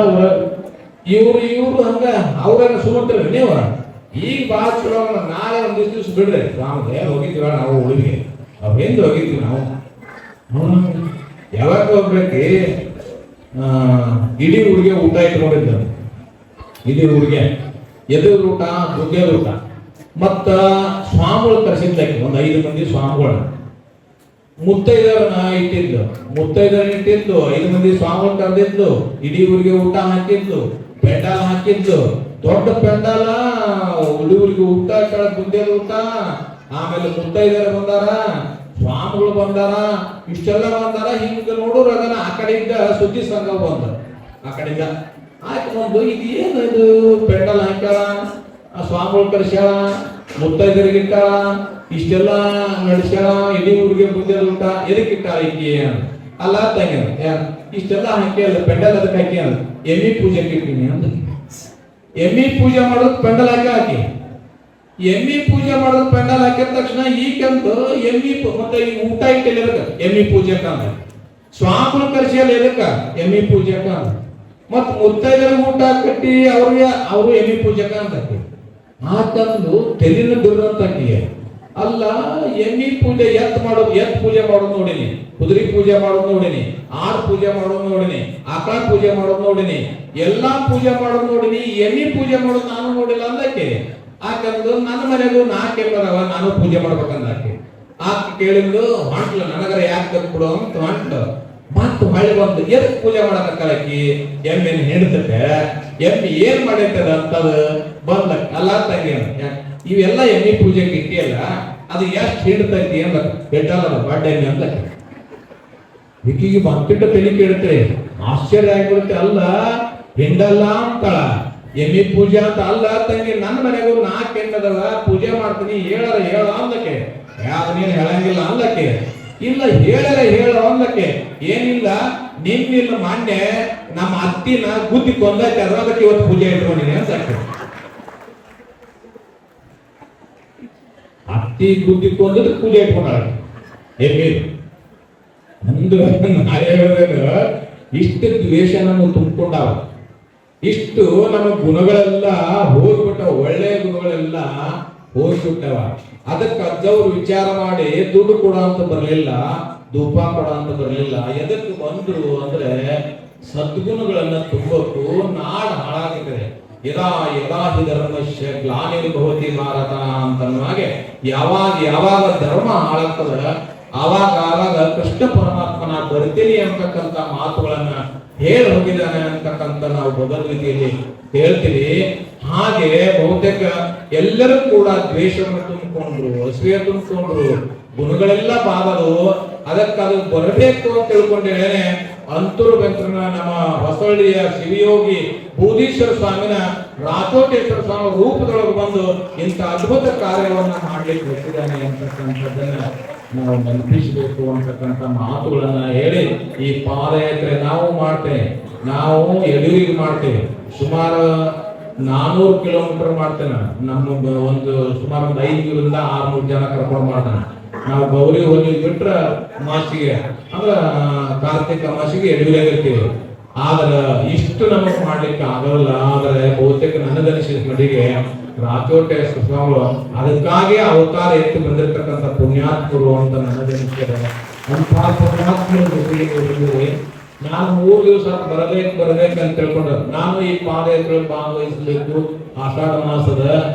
ಇವ್ರು ಹಂಗ ಅವ್ರನ್ನ ಸುಮಂತ್ರಿ ನೀವು ಈಗ ಬಾಳ ಚಲೋ. ನಾಳೆ ಒಂದ್ ದಿವ್ಸ ಬಿಡ್ರಿ ಸ್ವಾಮಿಗೆ ಹೋಗಿದ್ವಿ ನಾವು ಉಳಿವಿಗೆ, ಅವ್ ಹಿಂದ್ ಹೋಗಿದ್ವಿ ನಾವು. ಯಾವಾಗ ಹೋಗ್ಬೇಕಿ, ಇಡೀ ಊರಿಗೆ ಊಟ ಇಟ್ಕೊಂಡಿದ್ದ. ಇಡೀ ಊರಿಗೆ ಎದುರು ಊಟ, ದುಗ್ಗದ ಊಟ, ಮತ್ತ ಸ್ವಾಮಿಗಳು ಕರೆಸಿದ್ದಕ್ಕೆ ಒಂದ್ 5 ಮಂದಿ ಸ್ವಾಮಿಗಳ ಮುತ್ತೈದರನ್ನ ಇಟ್ಟಿದ್ಲು. ಮುತ್ತೈದರನ್ನ ಇಟ್ಟಿದ್ಲು, 5 ಮಂದಿ ಸ್ವಾಮಿಗಳು ಕರೆದಿದ್ಲು, ಇಡೀ ಊರಿಗೆ ಊಟ ಹಾಕಿದ್ಲು, ಪೆಂಡಾಲ್ ಹಾಕಿದ್ಲು. ದೊಡ್ಡ ಪೆಂಡಾಲ, ಹುಡುಗರಿಗೆ ಊಟ, ಬುದ್ಧಿಯದ ಊಟ, ಆಮೇಲೆ ಮುತ್ತೈದರ ಬಂದಾರ, ಸ್ವಾಮಿಗಳು ಬಂದಾರ, ಇಷ್ಟೆಲ್ಲ ಬಂದಾರ. ಹಿಂಗ ನೋಡೋರು ಅದನ್ನ ಆ ಕಡೆಯಿಂದ ಸುದ್ದಿ ಸಂಘ ಬಂದ, ಆ ಕಡೆಯಿಂದ ಆಯ್ತು ಒಂದು ಇದು ಏನು ಇದು ಪೆಂಡಲ್ ಹಾಕ್ಯಾಳ, ಸ್ವಾಮಿಗಳು ಕರ್ಸ್ಯಾಳ, ಮುತ್ತೈದರಿಗೆ ಇಟ್ಟಾಳ, ಇಷ್ಟೆಲ್ಲ ನಡೆಸ್ಯಾಳ, ಇಡೀ ಊರಿಗೆ ಬುದ್ಧಿಯದ ಊಟ ಎದಕ್ಕೆ ಇಟ್ಟಾಳ ಈಕಿ ಅಲ್ಲ ತಂಗ, ಇಷ್ಟೆಲ್ಲ ಹಾಕಿ ಅಲ್ಲ ಪೆಂಡಲ್ ಅದಕ್ಕೆ ಹಾಕಿ ಅಲ್ಲ ಎಮ್ಮಿ ಪೂಜೆಗೆ ಇಟ್ಟಿನಿ ಅಂತ. ಎಮ್ಮಿ ಪೂಜೆ ಮಾಡೋದು ಪೆಂಡಲ್ ಹಾಕಿ ಎಮ್ಮಿ ಪೂಜೆ ಮಾಡೋದು ಪೆಂಡಲ್ ಹಾಕಿದ ತಕ್ಷಣ ಈಗಂತೂ ಎಮ್ಮಿ ಮತ್ತೆ ಈ ಊಟ ಇಟ್ಟಿಲ್ಲ ಎದಕ್ಕ ಎಮ್ಮಿ ಪೂಜೆಕ ಅಂತ, ಸ್ವಾಮಿಗಳು ಕರ್ಸಿಯಲ್ಲ ಎದಕ್ಕ ಎಮ್ಮಿ ಪೂಜೆಕ ಅಂತ, ಮತ್ ಮುತ್ತೈದರ ಊಟ ಕಟ್ಟಿ ಅವ್ರಿಗೆ ಅವರು ಎಮ್ಮಿ ಪೂಜೆಕ ಅಂತ ಆತಂದು ತೆಲಿನ ದುರಂತ ಅಲ್ಲ. ಎಮ್ಮಿ ಪೂಜೆ ಎತ್ ಪೂಜೆ ಮಾಡೋದು ನೋಡಿನಿ, ಕುದುರೆ ಪೂಜೆ ಮಾಡೋದು ನೋಡಿನಿ, ಆಡ್ ಪೂಜೆ ಮಾಡೋದು ನೋಡಿನಿ, ಆಕಳ ಪೂಜೆ ಮಾಡೋದು ನೋಡಿನಿ, ಎಲ್ಲಾ ಪೂಜೆ ಮಾಡೋದು ನೋಡಿನಿ. ಎಮ್ಮಿ ಪೂಜೆ ಮಾಡೋದು ನಾನು ನೋಡಿಲ್ಲ ಅಂದಕ್ಕೆ ಆಕಂದು ನನ್ನ ಮನೆಗೂ 4 ಎಮ್ಮರವ, ನಾನು ಪೂಜೆ ಮಾಡ್ಬೇಕಂದಾಕೆ ಆಕೆ ಕೇಳಿದ್ದು ಹೊಂಟ್ಲು, ನನಗರ ಯಾಕೆ ಕೊಡು ಅಂತ ಹೊಂಟ್ಲು. ಮತ್ತು ಹೊಳ್ಳಿ ಬಂದು ಎದಕ್ ಪೂಜೆ ಮಾಡಕಿ ಎಮ್ಮೆನ ಹಿಡಿದಕ್ಕೆ ಎಮ್ಮಿ ಏನ್ ಮಾಡೈತದ ಅಂತದ ಬಂದ ಅಲ್ಲ ತಂಗಿ. ಇವೆಲ್ಲ ಎಮ್ಮಿ ಪೂಜೆಗೆ ಇಟ್ಟಿಯಲ್ಲ, ಅದು ಎಷ್ಟು ಹಿಡ್ತೈತಿ ಅಂದ ಬೆಟ್ಟಲ್ಲ ಬಡ್ಡ ಎಮ್ಮೆ ಅಂತ ವಿಕಿಗೆ ಬಂತಿಟ್ಟ ತಲೆ ಕೇಳುತ್ತೆ. ಆಶ್ಚರ್ಯ ಆಗಿಬಿಡುತ್ತೆ. ಅಲ್ಲ ಹಿಂಡಲ್ಲ ಅಂತಾಳ, ಎಮ್ಮಿ ಪೂಜೆ ಅಂತ ಅಲ್ಲ ತಂಗಿ. ನನ್ನ ಮನೆಗೂ 4 ಹೆಣ್ಣದವ, ಪೂಜೆ ಮಾಡ್ತೀನಿ, ಹೇಳ ಅಂದಕ್ಕೆ. ಯಾವ್ದು ನೀನು ಹೇಳಂಗಿಲ್ಲ ಅಂದಕ್ಕೆ. ಇಲ್ಲ ಹೇಳ ಅಂದಕ್ಕೆ. ಏನಿಲ್ಲ ನಿನ್ನಿಲ್ಲ ಮಾನ್ಯ ನಮ್ಮ ಅತ್ತಿನ ಗುದ್ದಿ ಕೊಂದಕ್ಕೆ, ಅದಕ್ಕೆ ಇವತ್ತು ಪೂಜೆ ಇಟ್ಕೊಂಡಿನಿ ಅಂತ ಅತ್ತಿ ಗುದ್ದಿ ಕೊಂದಕ್ಕೆ ಪೂಜೆ ಇಟ್ಕೊಂಡಾಳ ಎಮ್ಮಿ. ನಂದು ಇಷ್ಟು ದ್ವೇಷ ನಮಗೆ ತುಂಬಿಕೊಂಡಾವ, ಇಷ್ಟು ನಮ್ಮ ಗುಣಗಳೆಲ್ಲ ಹೋಗ್ಬಿಟ್ಟ, ಒಳ್ಳೆಯ ಗುಣಗಳೆಲ್ಲ ಹೋಗ್ಬಿಟ್ಟವ. ಅದಕ್ಕೆ ಅಜ್ಜವ್ರು ವಿಚಾರ ಮಾಡಿ ದುಡ್ಡು ಕೊಡ ಅಂತ ಬರಲಿಲ್ಲ, ಧೂಪ ಕೊಡ ಅಂತ ಬರಲಿಲ್ಲ. ಎದಕ್ಕೆ ಬಂದ್ರು ಅಂದ್ರೆ ಸದ್ಗುಣಗಳನ್ನ ತುಂಬಕ್ಕೂ. ನಾಡು ಹಾಳಾಗಿದೆ. ಯದಾ ಯದಾ ಹಿ ಧರ್ಮಶ್ಯ ಗ್ಲಾನಿರ್ಭವತಿ ಭಾರತ ಅಂತನ್ನುವ ಹಾಗೆ ಯಾವಾಗ ಧರ್ಮ ಹಾಳಾಗ್ತದ ಆವಾಗ ಕೃಷ್ಣ ಪರಮಾತ್ಮನ ಬರ್ತೀನಿ ಅಂತಕ್ಕಂಥ ಮಾತುಗಳನ್ನ ಹೇಳಿ ಹೋಗಿದ್ದಾನೆ ಅಂತಕ್ಕಂಥ ನಾವು ಭಗವದ್ಗೀತೆಯಲ್ಲಿ ಹೇಳ್ತೀವಿ. ಹಾಗೆ ಬಹುತೇಕ ಎಲ್ಲರೂ ಕೂಡ ದ್ವೇಷವನ್ನು ತುಂಬಿಕೊಂಡ್ರು, ಅಸೂಯೆ ತುಂಬಿಕೊಂಡ್ರು, ಗುಣಗಳೆಲ್ಲ ಬಾರದು. ಅದಕ್ಕದು ಬರಬೇಕು ಅಂತ ತಿಳ್ಕೊಂಡೇನೆ ಅಂತೂರು ಬೆಂತ್ರನ ನಮ್ಮ ಹೊಸಳ್ಳಿಯ ಶಿವಯೋಗಿ ಬೂದೀಶ್ವರ ಸ್ವಾಮಿನ ರಾಚೋಟೇಶ್ವರ ಸ್ವಾಮಿ ರೂಪದೊಳಗೆ ಬಂದು ಇಂಥ ಅದ್ಭುತ ಕಾರ್ಯವನ್ನ ಮಾಡ್ಲಿಕ್ಕೆ ಹೊರಟಿದ್ದಾನೆ ಅಂತಕ್ಕಂಥದ್ದನ್ನ ನಾವು ನೆನಪಿಸಬೇಕು ಅಂತಕ್ಕಂಥ ಮಾತುಗಳನ್ನ ಹೇಳಿ ಈ ಪಾದಯಾತ್ರೆ ನಾವು ಮಾಡ್ತೇವೆ. ನಾವು ಯಡಿಯೂರಿಗೆ ಮಾಡ್ತೇವೆ. ಸುಮಾರು 400 ಕಿಲೋಮೀಟರ್ ಮಾಡ್ತೇನೆ. ನಮ್ಮ ಒಂದು ಸುಮಾರು 500ರಿಂದ 600 ಜನ ಕರ್ಕೊಂಡು ಮಾಡ್ತಾನೆ. ನಾವು ಗೌರಿ ಹೋಗಿ ಬಿಟ್ರ ಮಾಸಿಗೆ ಅಂದ್ರ ಕಾರ್ತಿಕ ಮಾಸಿಗೆ ಯಡಿಯೂರಾಗಿರ್ತೀವಿ. ಆದ್ರೆ ಇಷ್ಟು ನಮಗ್ ಮಾಡ್ಲಿಕ್ಕೆ ಆಗಲ್ಲ. ಆದ್ರೆ ಬಹುತೇಕ ನನಗನಿಸಿದ ಮಟ್ಟಿಗೆ ರಾಚೋಟೇಶ್ವರ ಸ್ವಾಮಿಗಳು ಅದಕ್ಕಾಗಿ ಅವತಾರ ಎತ್ತು ಬಂದಿರತಕ್ಕಂಥ ಪುಣ್ಯಾತ್ಮರು ಅಂತ ನನಗನಿಸ್ತದೆ. ಅಂತ ಪುಣ್ಯಾತ್ಮರ ಜೊತೆಗೆ ನಾನು 3 ದಿವಸ ಬರಬೇಕಂತ ತಿಳ್ಕೊಂಡು ನಾನು ಈ ಪಾದಯಾತ್ರೆ ಭಾಗವಹಿಸಬೇಕು. ಆಷಾಢ ಮಾಸದ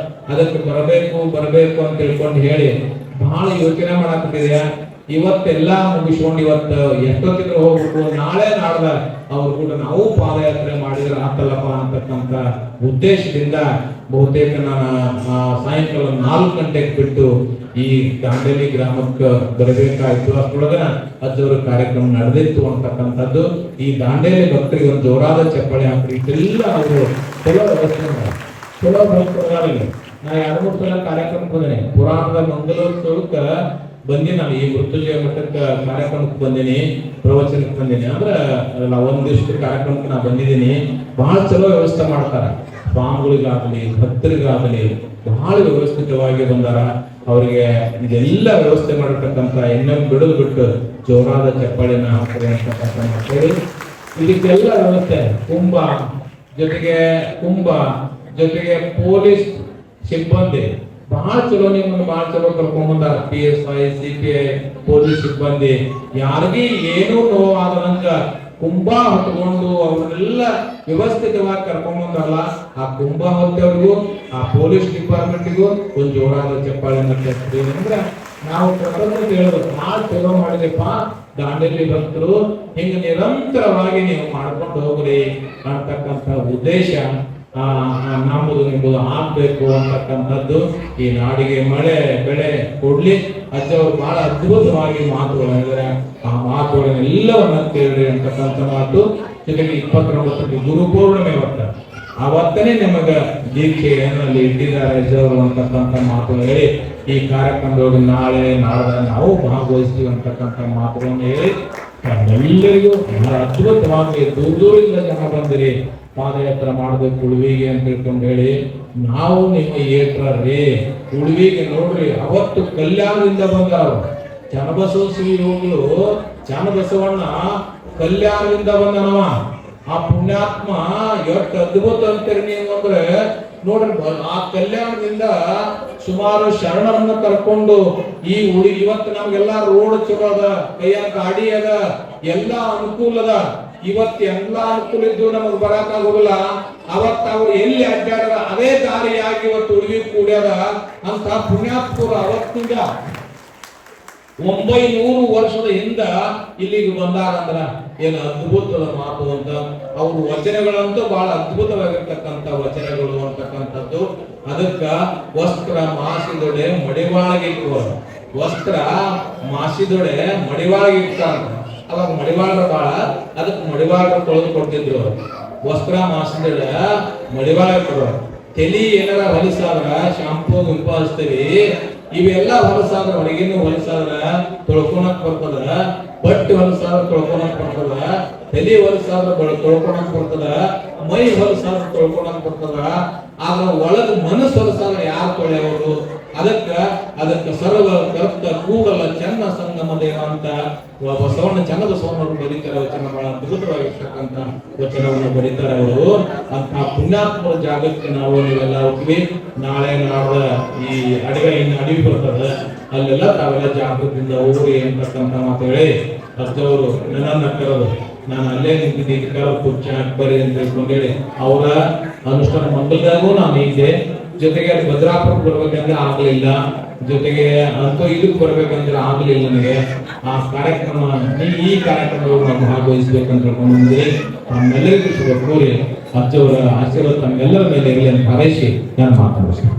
ಅದಕ್ಕೆ ಬರಬೇಕು ಅಂತ ತಿಳ್ಕೊಂಡು ಹೇಳಿ ಬಹಳ ಯೋಚನೆ ಮಾಡಾಕತ್ತಿದೆ. ಇವತ್ತೆಲ್ಲ ಮುಗಿಸ್ಕೊಂಡು ಇವತ್ತು ಎಷ್ಟೊತ್ತಿದ್ರು ಹೋಗ್ಬೇಕು, ನಾಳೆ ನಾಡ್ದ ಅವ್ರ ಕೂಡ ನಾವು ಪಾದಯಾತ್ರೆ ಮಾಡಿದ್ರೆ ಆತಲ್ಲಪ್ಪ ಅಂತಕ್ಕಂಥ ಉದ್ದೇಶದಿಂದ ಬಹುತೇಕ ನಾನು ಸಾಯಂಕಾಲ 4 ಗಂಟೆಗೆ ಬಿಟ್ಟು ಈ ದಾಂಡೇಲಿ ಗ್ರಾಮಕ್ಕೆ ಬರಬೇಕಾಯ್ತು. ಅಷ್ಟೊಳಗ ಅಜ್ಜವ್ರ ಕಾರ್ಯಕ್ರಮ ನಡೆದಿತ್ತು ಅಂತಕ್ಕಂಥದ್ದು. ಈ ದಾಂಡೇಲಿ ಭಕ್ತರಿಗೆ ಒಂದು ಜೋರಾದ ಚಪ್ಪಾಳೆ ಹಾಕ್ರಿ. ಇದೆಲ್ಲ ಅವರು ಚಲೋ ವ್ಯವಸ್ಥೆ ಚಲೋ ಭಕ್ತರಿಗೆ. ನಾ 2-3 ಸಲ ಕಾರ್ಯಕ್ರಮಕ್ಕೆ ಬಂದೇನೆ. ಪುರಾಣದ ಮಂಗಲೋತ್ಸವಕ್ಕೆ ಬಂದಿ. ನಾನು ಈ ಮೃತ್ಯುಂಜಯ ಮಠಕ್ಕೆ ಕಾರ್ಯಕ್ರಮಕ್ಕೆ ಬಂದೀನಿ, ಪ್ರವಚನಕ್ಕೆ ಬಂದೀನಿ. ಅಂದ್ರೆ ಒಂದ್ ದಿವಸದ ಕಾರ್ಯಕ್ರಮಕ್ಕೆ ನಾ ಬಂದಿದ್ದೀನಿ. ಬಹಳ ಚಲೋ ವ್ಯವಸ್ಥೆ ಮಾಡ್ತಾರ. ಸ್ವಾಮಿಗಳಿಗಾಗಲಿ ಭಕ್ತರಿಗಾಗಲಿ ಬಹಳ ವ್ಯವಸ್ಥಿತವಾಗಿ ಬಂದಾರ. ಅವರಿಗೆ ಇದೆಲ್ಲ ವ್ಯವಸ್ಥೆ ಮಾಡಿರ್ತಕ್ಕಂಥ ಇನ್ನೊಂದು ಬಿಡದು ಬಿಟ್ಟು ಜೋರಾದ ಚಪ್ಪಾಳಿನ ಹಾಕ್ತಾರೆ ಅಂತಕ್ಕಂಥ ಹೇಳಿ ಇದಕ್ಕೆಲ್ಲ ವ್ಯವಸ್ಥೆ ಜೊತೆಗೆ ಪೊಲೀಸ್ ಸಿಬ್ಬಂದಿ ಬಹಳ ಚಲೋ, ನಿಮ್ಮನ್ನು ಬಹಳ ಚಲೋ ಕರ್ಕೊಂಡ್ ಬಂದಾರ. PSI CPI ಪೊಲೀಸ್ ಸಿಬ್ಬಂದಿ ಯಾರಿಗೂ ಏನೂ ನೋವಾದಂಗ ಕುಂಭ ಹೊತ್ಕೊಂಡು ಅವ್ರನ್ನೆಲ್ಲ ವ್ಯವಸ್ಥಿತವಾಗಿ ಕರ್ಕೊಂಡ್ ಬಂದಾರಲ್ಲ. ಆ ಕುಂಭ ಹೊತ್ತವ್ರಿಗೂ ಆ ಪೊಲೀಸ್ ಡಿಪಾರ್ಟ್ಮೆಂಟ್ಗೂ ಒಂದು ಜೋರಾದ ಚಪ್ಪಾಳೆಯನ್ನು ಕಟ್ತೀವಿ. ಅಂದ್ರೆ ನಾವು ಪ್ರಕೃತಿ ಹೇಳೋದು ಬಹಳ ಚಲೋ ಮಾಡಿದೆಪ್ಪ ದಾಂಡೇಲಿ ಭಕ್ತರು, ಹಿಂಗ ನಿರಂತರವಾಗಿ ನೀವು ಮಾಡ್ಕೊಂಡು ಹೋಗ್ರಿ ಅಂತಕ್ಕಂಥ ಉದ್ದೇಶ ನಿಂಬುದು ಆಗ್ಬೇಕು ಅಂತಕ್ಕಂಥದ್ದು. ಈ ನಾಡಿಗೆ ಮಳೆ ಬೆಳೆ ಕೊಡ್ಲಿ. ಅಜ್ಜವರು ಬಹಳ ಅದ್ಭುತವಾಗಿ ಮಾತುಗಳು ಹೇಳಿದರೆ ಆ ಮಾತುಗಳನ್ನೆಲ್ಲವನ್ನ ಕೇಳ್ರಿ ಅಂತಕ್ಕಂಥ ಮಾತು. ಜೊತೆಗೆ 29ಕ್ಕೆ ಗುರು ಪೂರ್ಣಿಮೆ ಅವತ್ತನೇ ನಿಮಗ ದೀಕ್ಷೆಯಲ್ಲಿ ಇಟ್ಟಿದ್ದಾರೆ ಅಜ್ಜವರು ಅಂತಕ್ಕಂಥ ಮಾತುಗಳು ಹೇಳಿ ಈ ಕಾರ್ಯಕ್ರಮದೊಳಗೆ ನಾಳೆ ನಾಡ್ದ ನಾವು ಭಾಗವಹಿಸ್ತೀವಿ ಅಂತಕ್ಕಂಥ ಮಾತುಗಳನ್ನು ಹೇಳಿ ಎಲ್ಲರಿಗೂ ಬಹಳ ಅದ್ಭುತವಾಗಿ ದೂರದಿಂದ ಜನ ಬಂದಿರಿ ಪಾದಯಾತ್ರೆ ಮಾಡಬೇಕು ಉಳುವಿಗೆ ಅಂತ ತಿಳ್ಕೊಂಡು ಹೇಳಿ. ನಾವು ನಿಮ್ಮ ಏಟ್ರಿ ಉಳುವಿಗೆ ನೋಡ್ರಿ. ಅವತ್ತು ಕಲ್ಯಾಣದಿಂದ ಬಂದವರು ಚನ್ನಬಸವ ಶ್ರೀಗಳು. ಚನ್ನಬಸವಣ್ಣ ಕಲ್ಯಾಣದಿಂದ ಬಂದನವ. ಆ ಪುಣ್ಯಾತ್ಮ ಎಷ್ಟು ಅದ್ಭುತ ಅಂತೀರಿ ನೀವು ಅಂದ್ರೆ ನೋಡ್ರಿ. ಆ ಕಲ್ಯಾಣದಿಂದ ಸುಮಾರು ಶರಣರನ್ನ ಕರ್ಕೊಂಡು ಈ ಇವತ್ತು ನಮ್ಗೆಲ್ಲಾ ರೋಡ್ ಚಲೋ ಅದ, ಕೈಯ ಗಾಡಿ ಅದ, ಎಲ್ಲಾ ಅನುಕೂಲ ಅದ. ಇವತ್ತು ಎಲ್ಲಾ ಅನುಕೂಲ ಇದ್ದು ನಮಗ್ ಬರಕ್ ಆಗೋದಿಲ್ಲ. ಅವತ್ತ ಅವ್ರು ಎಲ್ಲಿ ಅಡ್ಡಾಡದ ಅದೇ ದಾರಿಯಾಗಿ ಇವತ್ತು ಉಳಿವಿ ಕೂಡ್ಯಾದ ಅಂತ ಪುಣ್ಯಾತ್ಮರು ಅವತ್ತಿಂದ 900 ವರ್ಷದ ಹಿಂದ ಇಲ್ಲಿಗೆ ಬಂದಾರಂದ್ರ ಏನು ಅದ್ಭುತದ ಮಾತು ಅಂತ. ಅವ್ರ ವಚನಗಳಂತೂ ಬಹಳ ಅದ್ಭುತವಾಗಿರ್ತಕ್ಕಂಥ ವಚನಗಳು ಅಂತಕ್ಕಂಥದ್ದು. ಅದಕ್ಕ ವಸ್ತ್ರ ಮಾಸಿದೊಡೆ ಮಡಿವಾಳಗೆ ಇಟ್ಟುವರು. ವಸ್ತ್ರ ಮಾಸಿದೊಡೆ ಮಡಿವಾಳಗೆ ಇಟ್ಟಾರಂತ. ಅವಾಗ ಮಡಿವಾಳರ ಬಾಳ ಅದಕ್ಕೆ ಮಡಿವಾಳರ ತೊಳೆದು ಕೊಡ್ತಿದ್ರು. ವಸ್ತ್ರ ಮಾಸಿದೊಡೆ ಮಡಿವಾಳ ಇಟ್ಟರು. ತಲಿ ಏನಾರ ಹೊಲಸಾದ್ರ ಶಾಂಪೂ ಗುಂಪು ಹಚ್ತೀವಿ. ಇವೆಲ್ಲ ಹೊಲಸಾದ್ರ ಹೊರಗಿನ ಹೊಲಸಾದ್ರ ತೊಳ್ಕೊಳಕ್ ಬರ್ತದ, ಬಟ್ಟೆ ಹೊಲಸಾದ್ರ ತೊಳ್ಕೊಳಕ್ ಬರ್ತದ, ತಲೆ ಹೊಲಸಾದ್ರ ತೊಳ್ಕೊಳಕ್ ಬರ್ತದ, ಮೈ ಹೊಲಸಾದ್ರ ತೊಳ್ಕೊಳಕ್ ಬರ್ತದ. ಆದ್ರ ಒಳಗ ಮನಸ್ಸು ಹೊಲಸಾದ್ರ ಯಾರು ತೊಳೆಯವರು? ಅದಕ್ಕೆ ಸರ್ವ ಕರ್ತ ಕೂಡಲ ಚನ್ನ ಸಂಗಮ ದೇವ ಅಂತ ಬಸವಣ್ಣ ಚನ್ನಬಸವಣ್ಣವರು ಬರೀತಾರೆ. ವಚನ ಬಹಳ ಅದ್ಭುತವಾಗಿರ್ತಕ್ಕಂಥ ವಚನವನ್ನು ಬರೀತಾರೆ ಅವರು. ಅಂತ ಪುಣ್ಯಾತ್ಮರ ಜಾಗಕ್ಕೆ ನಾವು ನೀವೆಲ್ಲ ಹೋಗ್ವಿ. ನಾಳೆ ನಾಡ್ದ ಈ ಅಡವಿ ಬರ್ತದೆ, ಅಲ್ಲೆಲ್ಲ ತಾವೆಲ್ಲ ಜಾಗೃತಿಯಿಂದ ಹೋಗ್ರಿ ಅಂತಕ್ಕಂಥ ಮಾತು ಹೇಳಿ ಅಜ್ಜವರು ನನ್ನ ಕರೆದು ನಾನು ಅಲ್ಲೇ ನಿಂತಿದ್ದ ಕರ ಕುಚ್ಚ ಬರ್ರಿ ಅಂತ ಹೇಳ್ಕೊಂಡೇಳಿ ಅವರ ಅನುಷ್ಠಾನ ಮಂಗಲದಾಗೂ ನಾನು ಇದ್ದೆ. ಜೊತೆಗೆ ಭದ್ರಾಪುರಕ್ಕೆ ಬರ್ಬೇಕಂದ್ರೆ ಆಗ್ಲಿಲ್ಲ, ಜೊತೆಗೆ ಅಂತೂ ಇದಕ್ಕೆ ಬರ್ಬೇಕಂದ್ರೆ ಆಗ್ಲಿಲ್ಲ ನನಗೆ. ಆ ಕಾರ್ಯಕ್ರಮ ಈ ಕಾರ್ಯಕ್ರಮಗಳು ನಾವು ಭಾಗವಹಿಸ್ಬೇಕಂತ ಹೇಳ್ಕೊಂಡ್ಬಂದ್ರಿ. ನಮ್ಮೆಲ್ಲರಿಗೂ ಶುಭ ಕೋರಿ ಅಜ್ಜವರ ಆಶೀರ್ವಾದ ತಮ್ಮೆಲ್ಲರ ಮೇಲೆ ಇರಲಿ ಅಂತ ಹಾರೈಸಿ ನಾನು ಮಾತನಾಡಿಸ್ತೀನಿ.